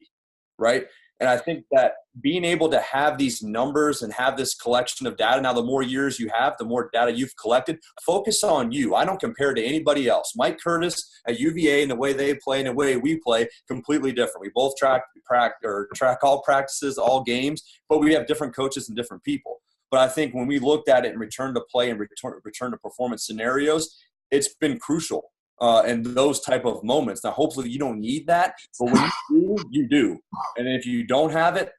right? And I think that being able to have these numbers and have this collection of data, now the more years you have, the more data you've collected, focus on you. I don't compare to anybody else. Mike Curtis at UVA and the way they play and the way we play, completely different. We both track all practices, all games, but we have different coaches and different people. But I think when we looked at it and return to play and return to performance scenarios, it's been crucial. And those type of moments. Now, hopefully you don't need that, but when you do, you do. And if you don't have it,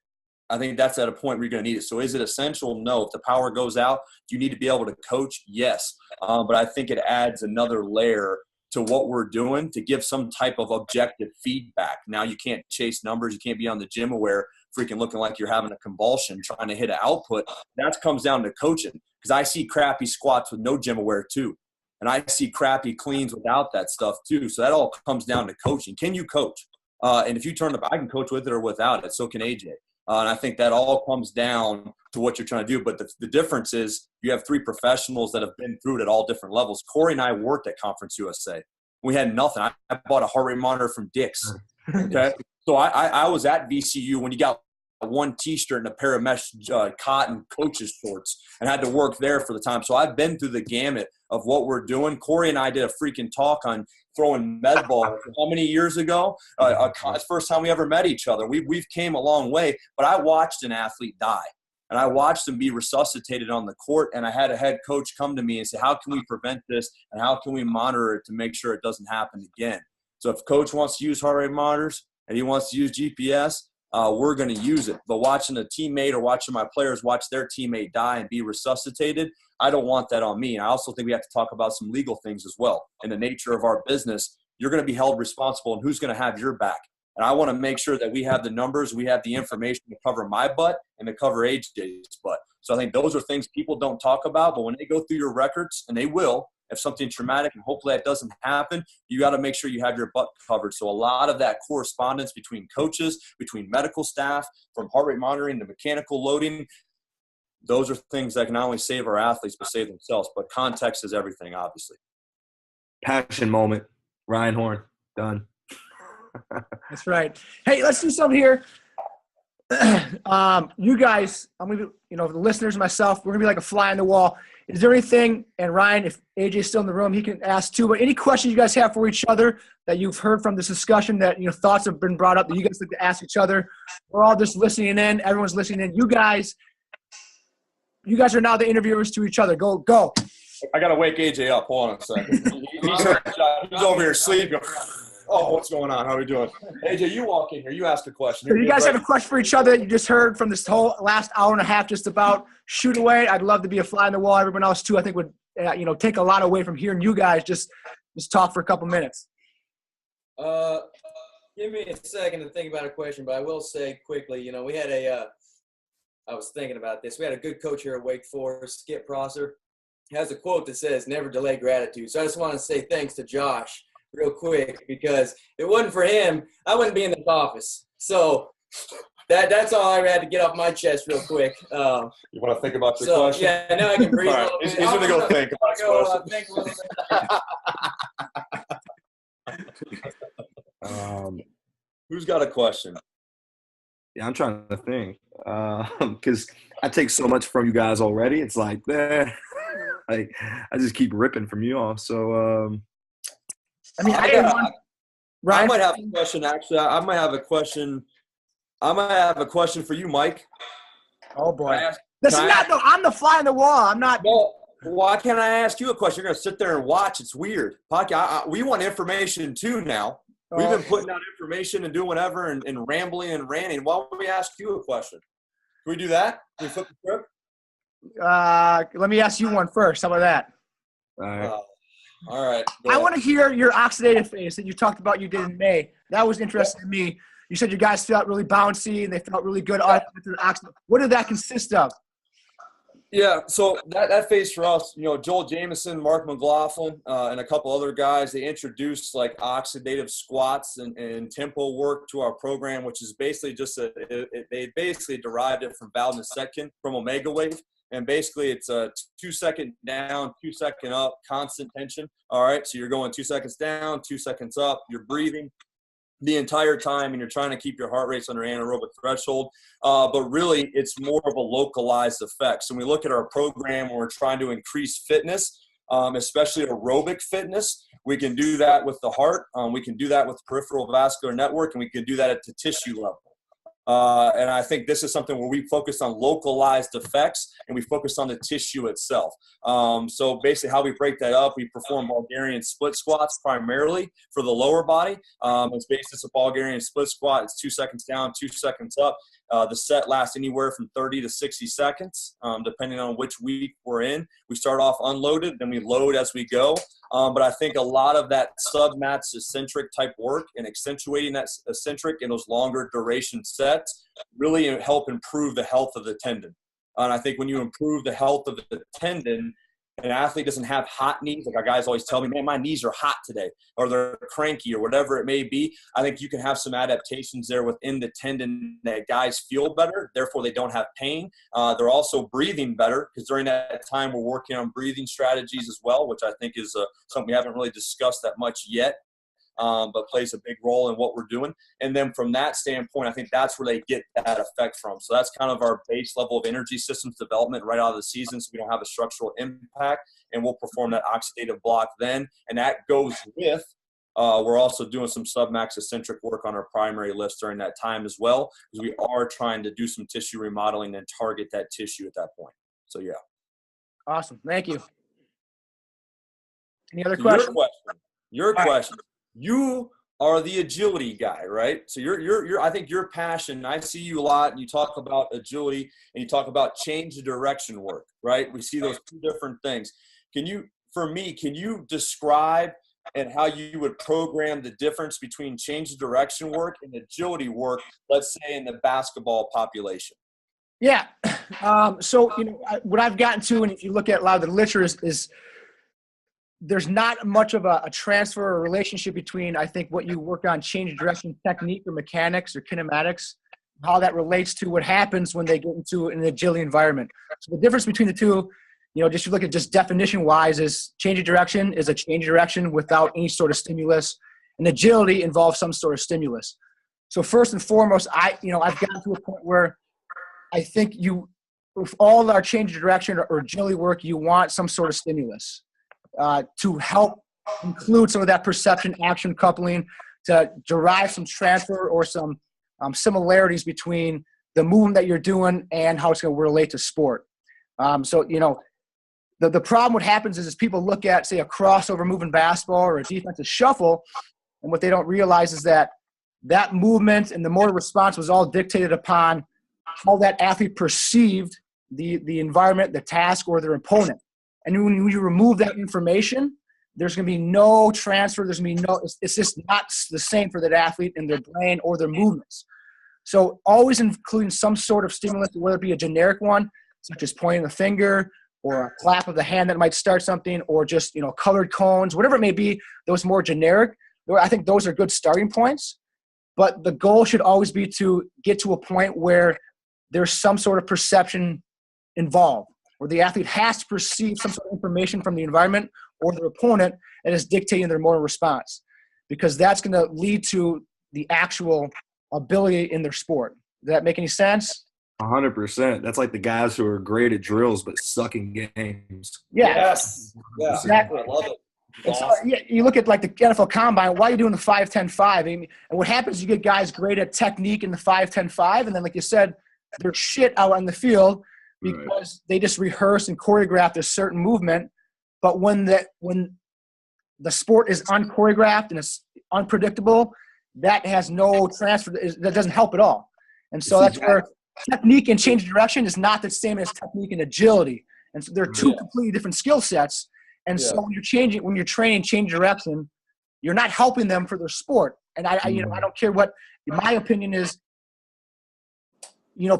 I think that's at a point where you're going to need it. So is it essential? No. If the power goes out, do you need to be able to coach? Yes. But I think it adds another layer to what we're doing to give some type of objective feedback. Now, you can't chase numbers. You can't be on the gym aware, freaking looking like you're having a convulsion trying to hit an output. That comes down to coaching, because I see crappy squats with no gym aware too. And I see crappy cleans without that stuff too. So that all comes down to coaching. Can you coach? And if you turn up, I can coach with it or without it. So can AJ. And I think that all comes down to what you're trying to do. But the difference is you have three professionals that have been through it at all different levels. Cory and I worked at Conference USA. We had nothing. I bought a heart rate monitor from Dick's. Okay. So I was at VCU when you got one T-shirt and a pair of mesh cotton coaches shorts, and had to work there for the time. So I've been through the gamut of what we're doing. Cory and I did a freaking talk on throwing med ball how many years ago? It's the first time we ever met each other. We've came a long way, but I watched an athlete die. And I watched them be resuscitated on the court, and I had a head coach come to me and say, how can we prevent this, and how can we monitor it to make sure it doesn't happen again? So if coach wants to use heart rate monitors and he wants to use GPS, we're going to use it. But watching a teammate or watching my players watch their teammate die and be resuscitated, I don't want that on me. And I also think we have to talk about some legal things as well. In the nature of our business, you're going to be held responsible, and who's going to have your back? And I want to make sure that we have the numbers, we have the information to cover my butt and to cover AJ's butt. So I think those are things people don't talk about, but when they go through your records, and they will, if something traumatic, and hopefully that doesn't happen, you got to make sure you have your butt covered. So a lot of that correspondence between coaches, between medical staff, from heart rate monitoring to mechanical loading, those are things that can not only save our athletes but save themselves. But context is everything, obviously. Passion moment. Ryan Horn, done. That's right. Hey, let's do something here. You guys, I'm gonna be, the listeners, myself, we're gonna be like a fly on the wall. Is there anything? And Ryan, if AJ's still in the room, he can ask too. But any questions you guys have for each other that you've heard from this discussion that thoughts have been brought up that you guys like to ask each other? We're all just listening in. Everyone's listening in. You guys are now the interviewers to each other. Go. I gotta wake AJ up. Hold on a second. He's over here sleeping. Oh, what's going on? How are we doing? AJ, you walk in here. You ask a question. So you guys have a question for each other that you just heard from this whole last hour and a half just about? Shoot away. I'd love to be a fly on the wall. Everyone else, too, I think would take a lot away from hearing you guys just talk for a couple minutes. Give me a second to think about a question, but I will say quickly, we had I was thinking about this. We had a good coach here at Wake Forest, Skip Prosser. He has a quote that says, never delay gratitude. So I just want to say thanks to Josh real quick, because if it wasn't for him, I wouldn't be in this office. So that's all I had to get off my chest real quick. You want to think about your question? Yeah, now I can breathe. All right. He's going to go think about his question. Who's got a question? Yeah, I'm trying to think because I take so much from you guys already. It's like, I just keep ripping from you all. So, I mean, I might have a question. Actually, I might have a question. I might have a question for you, Mike. Oh boy, I'm the fly on the wall. I'm not. Well, why can't I ask you a question? You're gonna sit there and watch. It's weird. We want information too now. We've been putting out information and doing whatever and rambling and ranting. Why don't we ask you a question? Can we do that? Can we flip the script? Let me ask you one first. How about that? all right. All right. I want to hear your oxidative phase that you talked about you did in May. That was interesting to me. You said you guys felt really bouncy and they felt really good. What did that consist of? Yeah, so that phase for us, Joel Jameson, Mark McLaughlin, and a couple other guys, they introduced like oxidative squats and tempo work to our program, which is basically they basically derived it from Val Nisetkin from Omega Wave. And basically it's a 2 second down, 2 second up, constant tension. All right, so you're going 2 seconds down, 2 seconds up, you're breathing the entire time, and you're trying to keep your heart rates under anaerobic threshold. But really, it's more of a localized effect. So when we look at our program, we're trying to increase fitness, especially aerobic fitness. We can do that with the heart. We can do that with the peripheral vascular network, and we can do that at the tissue level. And I think this is something where we focus on localized effects and we focus on the tissue itself. So basically how we break that up, we perform Bulgarian split squats primarily for the lower body. It's based on a Bulgarian split squat. It's 2 seconds down, 2 seconds up. The set lasts anywhere from 30 to 60 seconds, depending on which week we're in. We start off unloaded, then we load as we go. But I think a lot of that sub-max eccentric type work and accentuating that eccentric in those longer duration sets really help improve the health of the tendon. And I think when you improve the health of the tendon, an athlete doesn't have hot knees. Like our guys always tell me, man, my knees are hot today, or they're cranky or whatever it may be. I think you can have some adaptations there within the tendon that guys feel better. Therefore, they don't have pain. They're also breathing better because during that time we're working on breathing strategies as well, which I think is something we haven't really discussed that much yet. But plays a big role in what we're doing. And then from that standpoint, I think that's where they get that effect from. So that's kind of our base level of energy systems development right out of the season, so we don't have a structural impact, and we'll perform that oxidative block then. And that goes with we're also doing some submax eccentric work on our primary lifts during that time as well, because we are trying to do some tissue remodeling and target that tissue at that point. So, yeah. Awesome. Thank you. Any other questions? Your question. You are the agility guy, right? So you're I think your passion, I see you a lot, and you talk about agility and you talk about change of direction work, right? We see those two different things. Can you describe and how you would program the difference between change of direction work and agility work, let's say in the basketball population? Yeah. So, what I've gotten to, and if you look at a lot of the literature is there's not much of a transfer or relationship between, I think, what you work on change of direction technique or mechanics or kinematics, how that relates to what happens when they get into an agility environment. So the difference between the two, just you look at just definition wise, is change of direction is a change of direction without any sort of stimulus, and agility involves some sort of stimulus. So first and foremost, I've gotten to a point where I think with all our change of direction or agility work, you want some sort of stimulus to help include some of that perception action coupling to derive some transfer or some similarities between the movement that you're doing and how it's going to relate to sport. So, the problem what happens is people look at, say, a crossover move in basketball or a defensive shuffle, and what they don't realize is that movement and the motor response was all dictated upon how that athlete perceived the environment, the task, or their opponent. And when you remove that information, there's going to be no transfer. There's going to be it's just not the same for that athlete in their brain or their movements. So always including some sort of stimulus, whether it be a generic one, such as pointing the finger or a clap of the hand that might start something, or just, colored cones, whatever it may be, those more generic. I think those are good starting points. But the goal should always be to get to a point where there's some sort of perception involved, where the athlete has to perceive some sort of information from the environment or their opponent and is dictating their motor response, because that's going to lead to the actual ability in their sport. Does that make any sense? 100%. That's like the guys who are great at drills but suck in games. Yeah. Yes. Yeah. Exactly. I love it. So, you look at like the NFL Combine. Why are you doing the 5-10-5? And what happens is you get guys great at technique in the 5-10-5, and then, like you said, they're shit out on the field because they just rehearse and choreographed a certain movement. But when the sport is unchoreographed and it's unpredictable, that has no transfer. That doesn't help at all. And so that's where technique and change of direction is not the same as technique and agility. And so they're two completely different skill sets. And so when you're training change direction, you're not helping them for their sport. And I don't care what my opinion is.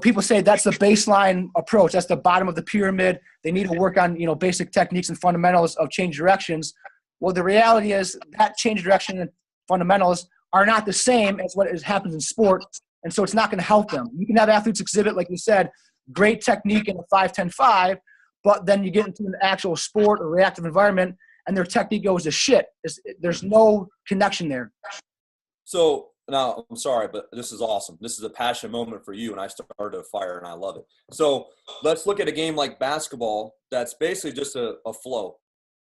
People say that's the baseline approach. That's the bottom of the pyramid. They need to work on, basic techniques and fundamentals of change directions. Well, the reality is that change direction and fundamentals are not the same as what happens in sport. And so it's not going to help them. You can have athletes exhibit, like you said, great technique in the 5-10-5, but then you get into an actual sport or reactive environment and their technique goes to shit. There's no connection there. So now, I'm sorry, but this is awesome. This is a passion moment for you, and I started a fire, and I love it. So let's look at a game like basketball that's basically just a flow.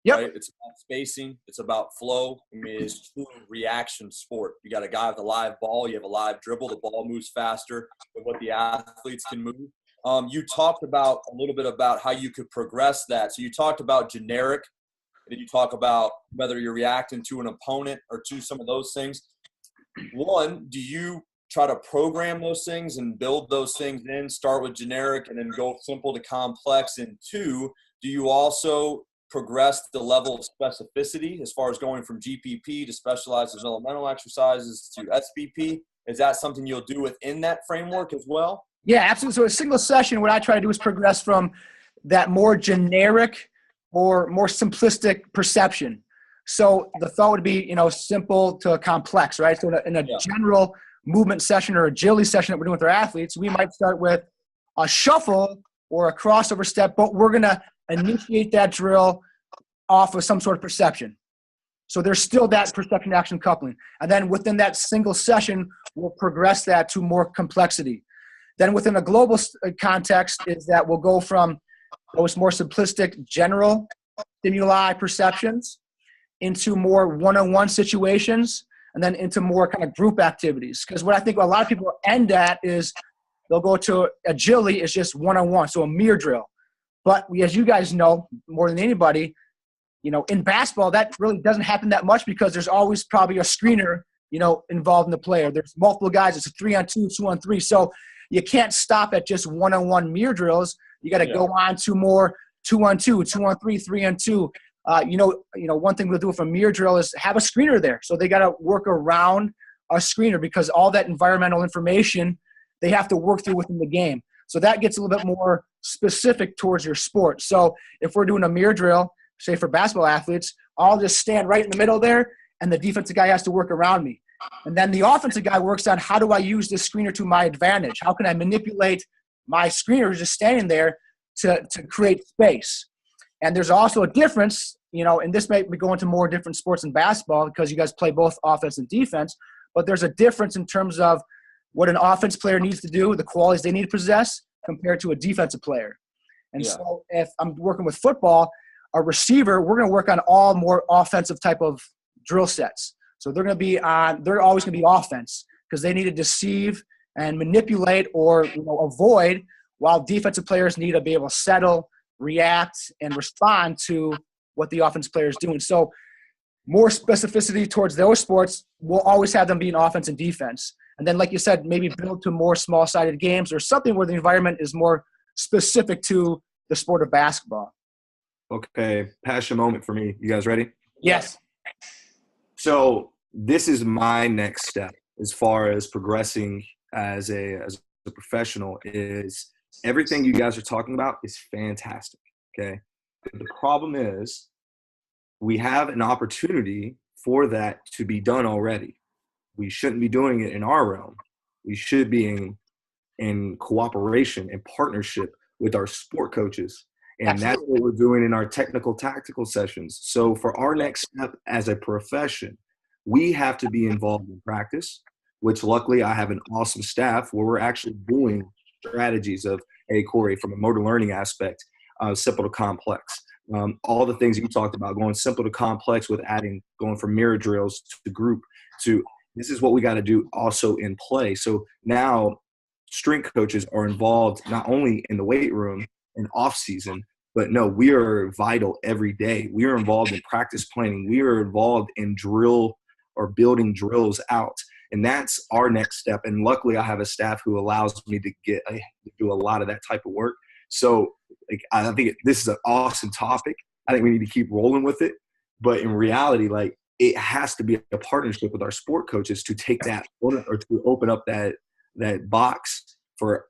Yep. Right? It's about spacing. It's about flow. It's true reaction sport. You got a guy with a live ball. You have a live dribble. The ball moves faster than what the athletes can move. You talked about a little bit about how you could progress that. So you talked about generic, and you talk about whether you're reacting to an opponent or to some of those things. One, do you try to program those things and build those things in, start with generic and then go simple to complex? And two, do you also progress the level of specificity as far as going from GPP to specialized developmental exercises to SBP? Is that something you'll do within that framework as well? Yeah, absolutely. So a single session, what I try to do is progress from that more generic or more simplistic perception. So the thought would be, simple to complex, right? So in a general movement session or agility session that we're doing with our athletes, we might start with a shuffle or a crossover step, but we're going to initiate that drill off of some sort of perception. So there's still that perception action coupling. And then within that single session, we'll progress that to more complexity. Then within a global context is that we'll go from those more simplistic general stimuli perceptions into more one-on-one situations, and then into more kind of group activities. Because what I think a lot of people end at is they'll go to agility is just one-on-one, so a mirror drill. But as you guys know more than anybody, in basketball, that really doesn't happen that much because there's always probably a screener, involved in the player. There's multiple guys. It's a 3-on-2, 2-on-3. So you can't stop at just one-on-one mirror drills. You got to go on to more 2-on-2, 2-on-3, 3-on-2. One thing we'll do with a mirror drill is have a screener there. So they got to work around a screener because all that environmental information they have to work through within the game. So that gets a little bit more specific towards your sport. So if we're doing a mirror drill, say for basketball athletes, I'll just stand right in the middle there and the defensive guy has to work around me. And then the offensive guy works on how do I use this screener to my advantage? How can I manipulate my screener just standing there to create space? And there's also a difference, and this may be going to more different sports than basketball because you guys play both offense and defense, but there's a difference in terms of what an offense player needs to do, the qualities they need to possess compared to a defensive player. And so if I'm working with football, a receiver, we're going to work on all more offensive type of drill sets. So they're always going to be offense because they need to deceive and manipulate or avoid, while defensive players need to be able to settle, react, and respond to what the offense player is doing. So more specificity towards those sports, we'll always have them be in offense and defense. And then, like you said, maybe build to more small-sided games or something where the environment is more specific to the sport of basketball. Okay, passion moment for me. You guys ready? Yes. So this is my next step as far as progressing as a professional is everything you guys are talking about is fantastic, okay? The problem is we have an opportunity for that to be done already. We shouldn't be doing it in our realm. We should be in cooperation and partnership with our sport coaches. And Absolutely. That's what we're doing in our technical tactical sessions. So for our next step as a profession, we have to be involved in practice, which luckily I have an awesome staff where we're actually doing strategies of, hey, Cory, from a motor learning aspect, simple to complex. All the things you talked about, going simple to complex with going from mirror drills to group to this is what we got to do also in play. So now strength coaches are involved not only in the weight room and off season, but no, we are vital every day. We are involved in practice planning. We are involved in drill or building drills out. And that's our next step. And luckily I have a staff who allows me to do a lot of that type of work. So I think this is an awesome topic. I think we need to keep rolling with it. But in reality, it has to be a partnership with our sport coaches to take that or to open up that box for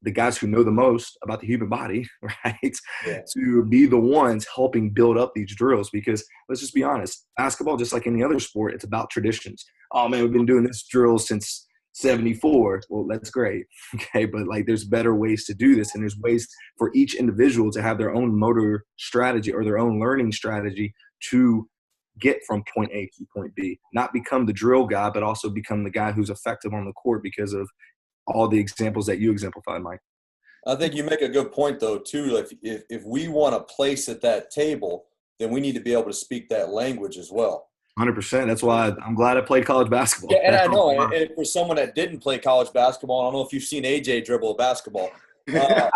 the guys who know the most about the human body, right? Yeah. To be the ones helping build up these drills. Because let's just be honest, basketball, just like any other sport, it's about traditions. Oh man, we've been doing this drill since 74. Well, that's great. Okay. But there's better ways to do this. And there's ways for each individual to have their own motor strategy or their own learning strategy to get from point A to point B, not become the drill guy, but also become the guy who's effective on the court because of all the examples that you exemplified, Mike. I think you make a good point, though, too. If we want a place at that table, then we need to be able to speak that language as well. 100%. That's why I'm glad I played college basketball. Yeah, and I know. And for someone that didn't play college basketball, I don't know if you've seen AJ dribble a basketball. But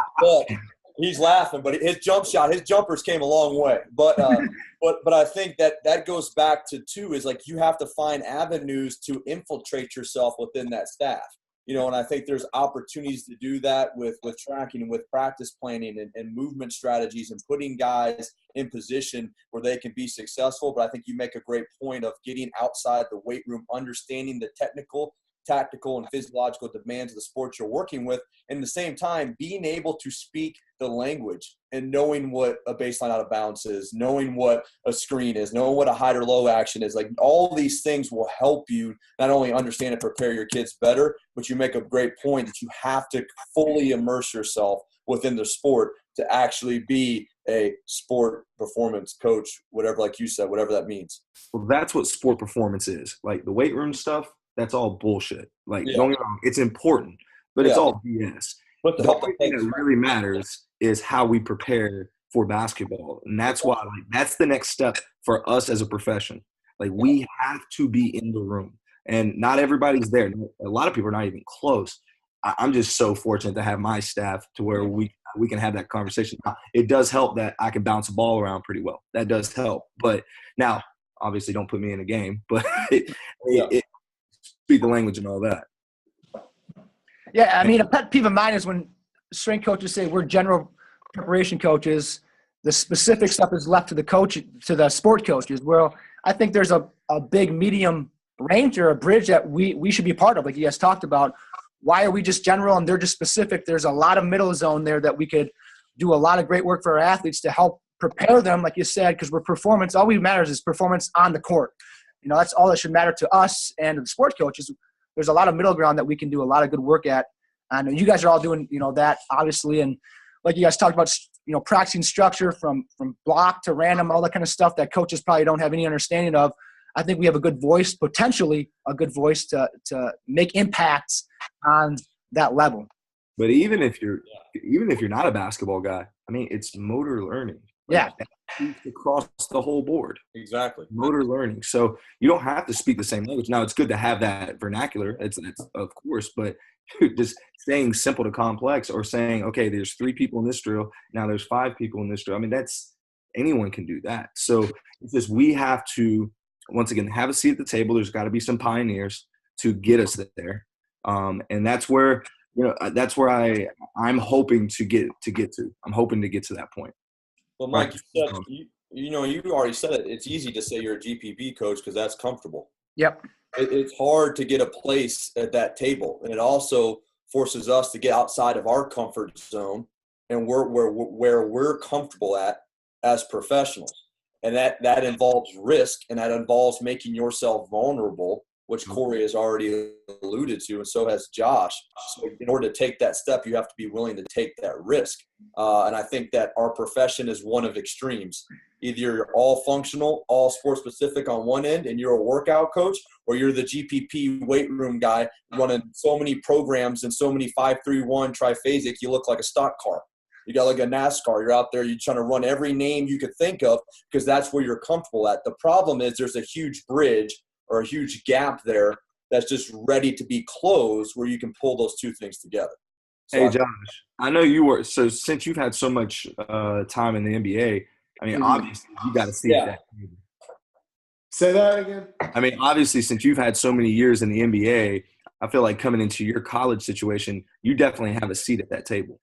He's laughing, but his jumpers came a long way. But I think that goes back to too is like you have to find avenues to infiltrate yourself within that staff. And I think there's opportunities to do that with tracking and with practice planning and movement strategies and putting guys in position where they can be successful. But I think you make a great point of getting outside the weight room, understanding the technical, tactical, and physiological demands of the sport you're working with, and at the same time being able to speak the language and knowing what a baseline out of bounds is, knowing what a screen is, knowing what a high or low action is. Like all these things will help you not only understand and prepare your kids better, but you make a great point that you have to fully immerse yourself within the sport to actually be a sport performance coach, whatever, like you said, whatever that means. Well, that's what sport performance is. Like the weight room stuff, that's all bullshit. Like, Yeah. don't get me wrong, it's important, but it's all BS. But The only thing that really matters is how we prepare for basketball. And that's why, like, that's the next step for us as a profession. Like, we have to be in the room. And not everybody's there. A lot of people are not even close. I'm just so fortunate to have my staff to where we can have that conversation. Now, it does help that I can bounce a ball around pretty well. That does help. But now, obviously, don't put me in a game. But it speak the language and all that. Yeah, I mean, a pet peeve of mine is when strength coaches say we're general preparation coaches. The specific stuff is left to the sport coaches. Well, I think there's a big medium range or a bridge that we should be part of, like you guys talked about. Why are we just general and they're just specific? There's a lot of middle zone there that we could do a lot of great work for our athletes to help prepare them, like you said, because we're performance. All we matters is performance on the court. That's all that should matter to us and the sport coaches. There's a lot of middle ground that we can do a lot of good work at. And you guys are all doing, that obviously. And like you guys talked about, practicing structure from block to random, all that kind of stuff that coaches probably don't have any understanding of. I think we have a good voice, potentially a good voice to make impacts on that level. But even if you're not a basketball guy, I mean, it's motor learning. Yeah. Across the whole board. Exactly. Motor learning. So you don't have to speak the same language. Now, it's good to have that vernacular. It's of course, but just saying simple to complex or saying, okay, there's 3 people in this drill. Now there's 5 people in this drill. I mean, anyone can do that. So it's just we have to, once again, have a seat at the table. There's got to be some pioneers to get us there. And that's where, I'm hoping to get to. I'm hoping to get to that point. Well, Mike, you already said it. It's easy to say you're a GPB coach because that's comfortable. Yep. It's hard to get a place at that table, and it also forces us to get outside of our comfort zone and where we're comfortable at as professionals. And that involves risk, and that involves making yourself vulnerable, which Cory has already alluded to, and so has Josh. So in order to take that step, you have to be willing to take that risk. And I think that our profession is one of extremes. Either you're all functional, all sport specific on one end, and you're a workout coach, or you're the GPP weight room guy running so many programs and so many 5-3-1 triphasic, you look like a stock car. You got like a NASCAR. You're out there, you're trying to run every name you could think of because that's where you're comfortable at. The problem is there's a huge bridge or a huge gap there that's just ready to be closed where you can pull those two things together. So hey, Josh, I know you were – so since you've had so much time in the NBA, I mean, obviously you got to see that. Say that again? I mean, obviously since you've had so many years in the NBA, I feel like coming into your college situation, you definitely have a seat at that table.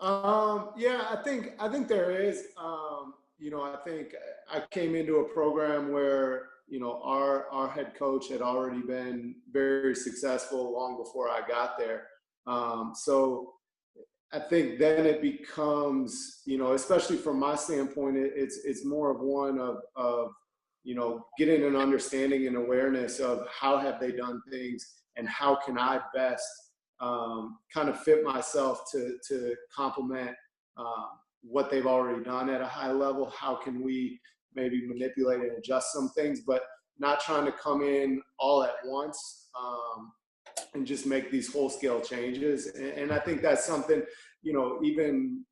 Yeah, I think there is. I think I came into a program where – our head coach had already been very successful long before I got there. So I think then it becomes, especially from my standpoint, it's more of one of getting an understanding and awareness of how have they done things and how can I best kind of fit myself to complement what they've already done at a high level. How can we maybe manipulate and adjust some things, but not trying to come in all at once and just make these whole-scale changes. And I think that's something, even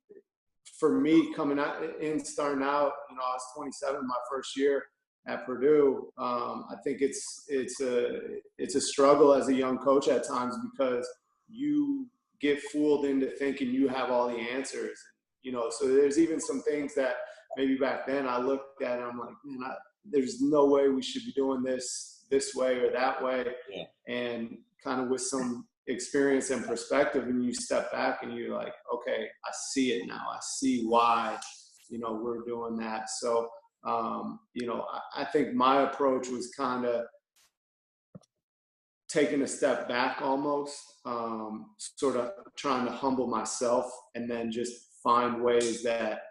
for me coming out and starting out, I was 27 my first year at Purdue. I think it's a struggle as a young coach at times because you get fooled into thinking you have all the answers. so there's even some things that maybe back then I looked at and I'm like, man, there's no way we should be doing this way or that way. Yeah. And kind of with some experience and perspective, and you step back and you're like, okay, I see it now. I see why, we're doing that. So, I think my approach was kind of taking a step back almost, sort of trying to humble myself and then just find ways that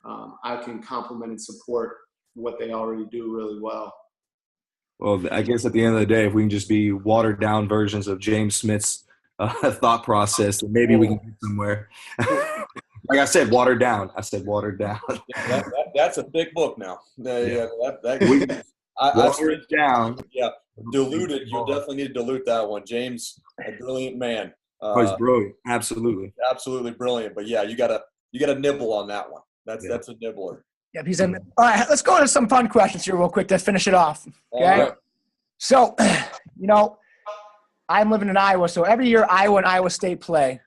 I can complement and support what they already do really well. Well, I guess at the end of the day, if we can just be watered down versions of James Smith's thought process, then maybe we can get somewhere. Like I said, watered down. I said watered down. Yeah, that's a thick book now. Watered down. Yeah, diluted. You definitely need to dilute that one. James, a brilliant man. He's brilliant. Absolutely. Absolutely brilliant. But yeah, you gotta nibble on that one. That's a nibbler. Yep, he's in. All right, let's go into some fun questions here real quick to finish it off. Okay. Right. So, I'm living in Iowa, so every year Iowa and Iowa State play,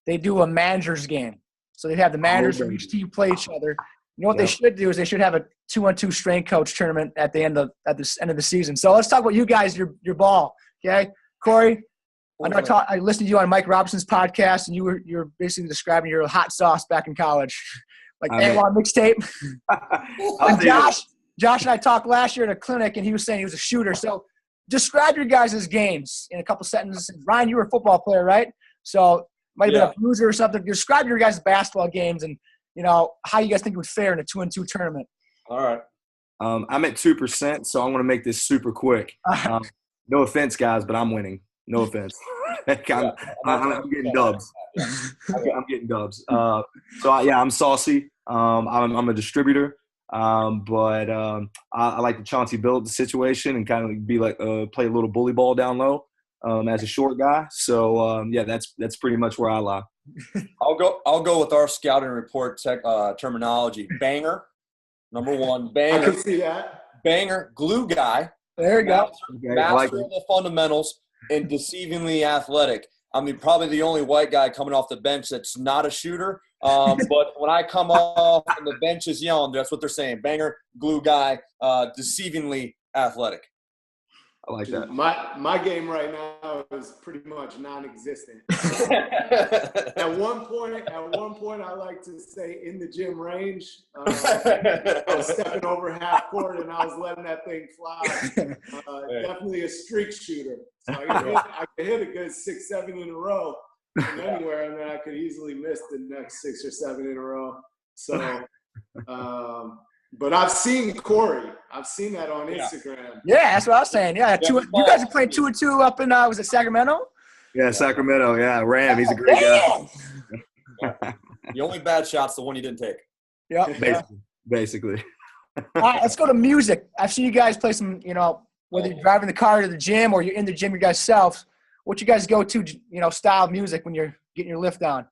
they do a managers game. So they have the managers from each team play each other. You know what they should do is they should have a 2-on-2 strength coach tournament at the end of the season. So let's talk about you guys, your ball. Okay, Cory. I know I listened to you on Mike Robinson's podcast, and you're basically describing your hot sauce back in college. Like A1 mixtape. And Josh and I talked last year at a clinic, and he was saying he was a shooter. So describe your guys' games in a couple sentences. Ryan, you were a football player, right? So might have been a bruiser or something. Describe your guys' basketball games and, how you guys think it would fare in a 2-on-2 tournament. All right. I'm at 2%, so I'm going to make this super quick. No offense, guys, but I'm winning. No offense. I'm getting dubs. I'm getting dubs. I'm saucy. I'm a distributor, but I like the Chauncey Billups situation and kind of be like play a little bully ball down low as a short guy. So that's pretty much where I lie. I'll go with our scouting report terminology. Banger, number one. Banger. I can see that. Banger, glue guy. There you go. Master of the fundamentals and deceivingly athletic. I mean, probably the only white guy coming off the bench that's not a shooter. But when I come off and the bench is yelling, that's what they're saying. Banger, glue guy, deceivingly athletic. I like that. My game right now is pretty much non-existent. At one point, I like to say in the gym range. I was stepping over half court and I was letting that thing fly. Definitely a streak shooter. So I could hit a good 6-7 in a row from anywhere, and then I could easily miss the next 6 or 7 in a row. So. But I've seen Cory. I've seen that on Instagram. Yeah, that's what I was saying. Yeah, you guys are playing 2-2 up in was it Sacramento? Yeah, Sacramento. Yeah, Ram. He's a great guy. The only bad shot's the one you didn't take. Yeah, basically. All right, let's go to music. I've seen you guys play some. Whether you're driving the car to the gym or you're in the gym your guys self. What you guys go to? Style of music when you're getting your lift on.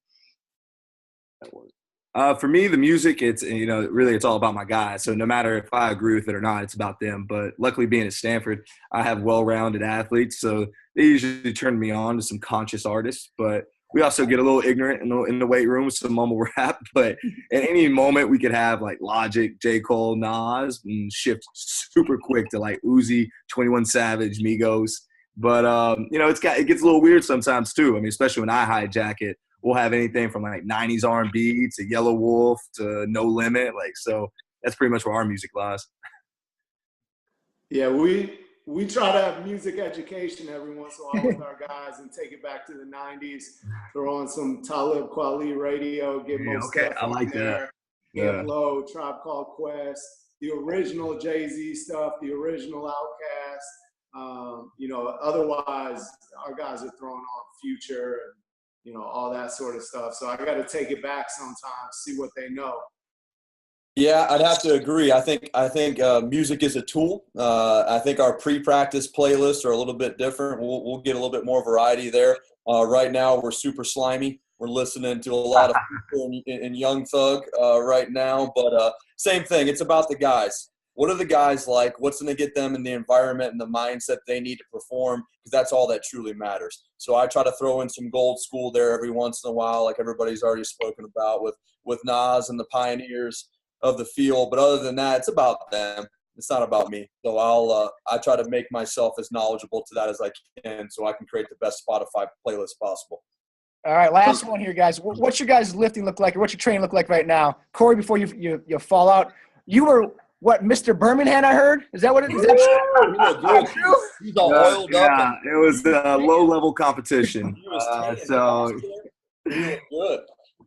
For me, the music, it's, really it's all about my guys. So no matter if I agree with it or not, it's about them. But luckily being at Stanford, I have well-rounded athletes. So they usually turn me on to some conscious artists. But we also get a little ignorant in the weight room with some mumble rap. But at any moment, we could have like Logic, J. Cole, Nas, and shift super quick to like Uzi, 21 Savage, Migos. But, it gets a little weird sometimes too. I mean, especially when I hijack it. We'll have anything from like 90s R&B to Yellow Wolf to No Limit. So that's pretty much where our music lies. Yeah, we try to have music education every once in a while with our guys and take it back to the 90s. Throw on some Talib Kweli radio, get most stuff I like that. Get Low, Tribe Called Quest, the original Jay-Z stuff, the original Outkast. Otherwise our guys are throwing on Future and all that sort of stuff. So I got to take it back sometimes, see what they know. Yeah, I'd have to agree. I think music is a tool. I think our pre-practice playlists are a little bit different. We'll get a little bit more variety there. Right now, we're super slimy. We're listening to a lot of people in Young Thug right now. But same thing. It's about the guys. What are the guys like? What's going to get them in the environment and the mindset they need to perform? Because that's all that truly matters. So I try to throw in some gold school there every once in a while, like everybody's already spoken about with Nas and the pioneers of the field. But other than that, it's about them. It's not about me. So I try to make myself as knowledgeable to that as I can, so I can create the best Spotify playlist possible. All right, last one here, guys. What's your guys' lifting look like, or what's your training look like right now? Cory, before you fall out, you were what, Mr. Birmingham? I heard. Is that what it is? True? He's all oiled up. Yeah, it was a low-level competition. He was So he was good.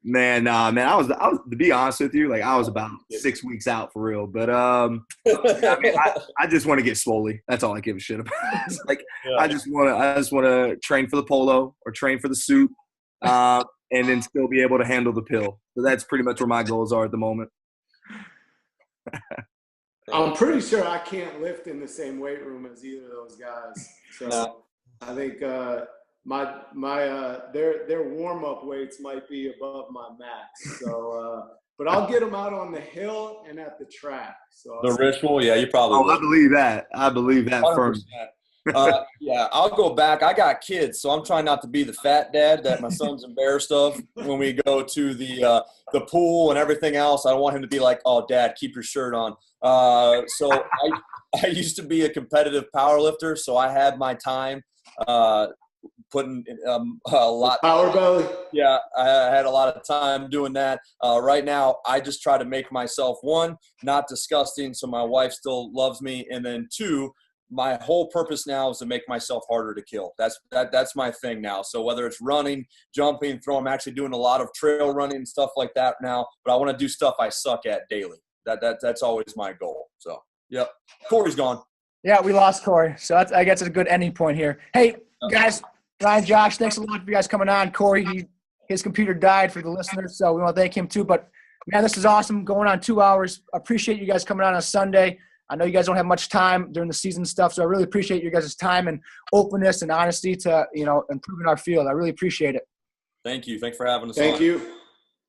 Man, I was to be honest with you, like I was about 6 weeks out for real. But I mean, I just want to get swoley. That's all I give a shit about. It's like Yeah. I just want to train for the polo or train for the suit, and then still be able to handle the pill. So that's pretty much where my goals are at the moment. I'm pretty sure I can't lift in the same weight room as either of those guys. So No. I think their warm up weights might be above my max. So, but I'll get them out on the hill and at the track. So The ritual, yeah, you probably Oh, will. I believe that firm. 100%. Yeah, I'll go back. I got kids, so I'm trying not to be the fat dad that my son's embarrassed of when we go to the pool and everything else. I don't want him to be like, "Oh, Dad, keep your shirt on." So I used to be a competitive power lifter, so I had my time putting a lot. Power belly. Yeah, I had a lot of time doing that. Right now, I just try to make myself, one, not disgusting, so my wife still loves me, and then two, my whole purpose now is to make myself harder to kill. That's my thing now. So whether it's running, jumping, throwing, I'm actually doing a lot of trail running and stuff like that now. But I want to do stuff I suck at daily. That's always my goal. So, yep. Cory's gone. Yeah, we lost Cory. So I guess it's a good ending point here. Hey, guys, Ryan, Josh, thanks a lot for you guys coming on. Cory, his computer died for the listeners, so we want to thank him too. But, man, this is awesome. Going on 2 hours. Appreciate you guys coming on Sunday. I know you guys don't have much time during the season stuff, so I really appreciate your guys' time and openness and honesty to, improving our field. I really appreciate it. Thank you. Thanks for having us on. Thank you.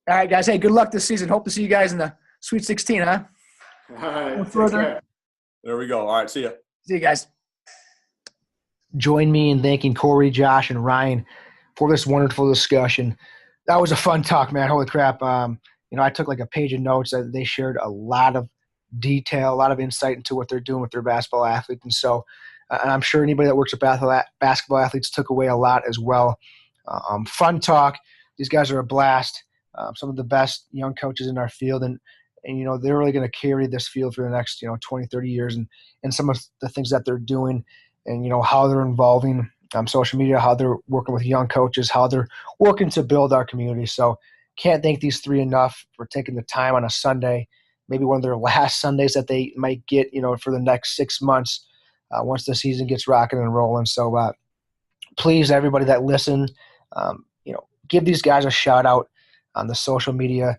All right, guys. Hey, good luck this season. Hope to see you guys in the Sweet 16, huh? All right. Take further. care. There we go. All right, see ya. See you guys. Join me in thanking Cory, Josh, and Ryan for this wonderful discussion. That was a fun talk, man. Holy crap. I took like a page of notes. They shared a lot of detail, a lot of insight into what they're doing with their basketball athletes. And so and I'm sure anybody that works with basketball athletes took away a lot as well. Fun talk. These guys are a blast. Some of the best young coaches in our field. And they're really going to carry this field for the next, 20, 30 years. And some of the things that they're doing and, how they're involving social media, how they're working with young coaches, how they're working to build our community. So can't thank these three enough for taking the time on a Sunday, maybe one of their last Sundays that they might get, for the next 6 months once the season gets rocking and rolling. So please, everybody that listen, give these guys a shout out on the social media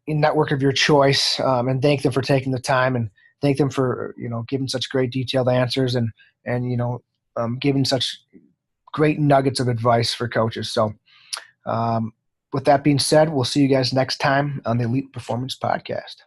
network of your choice, and thank them for taking the time, and thank them for giving such great detailed answers and giving such great nuggets of advice for coaches. So with that being said, we'll see you guys next time on the Elite Performance Podcast.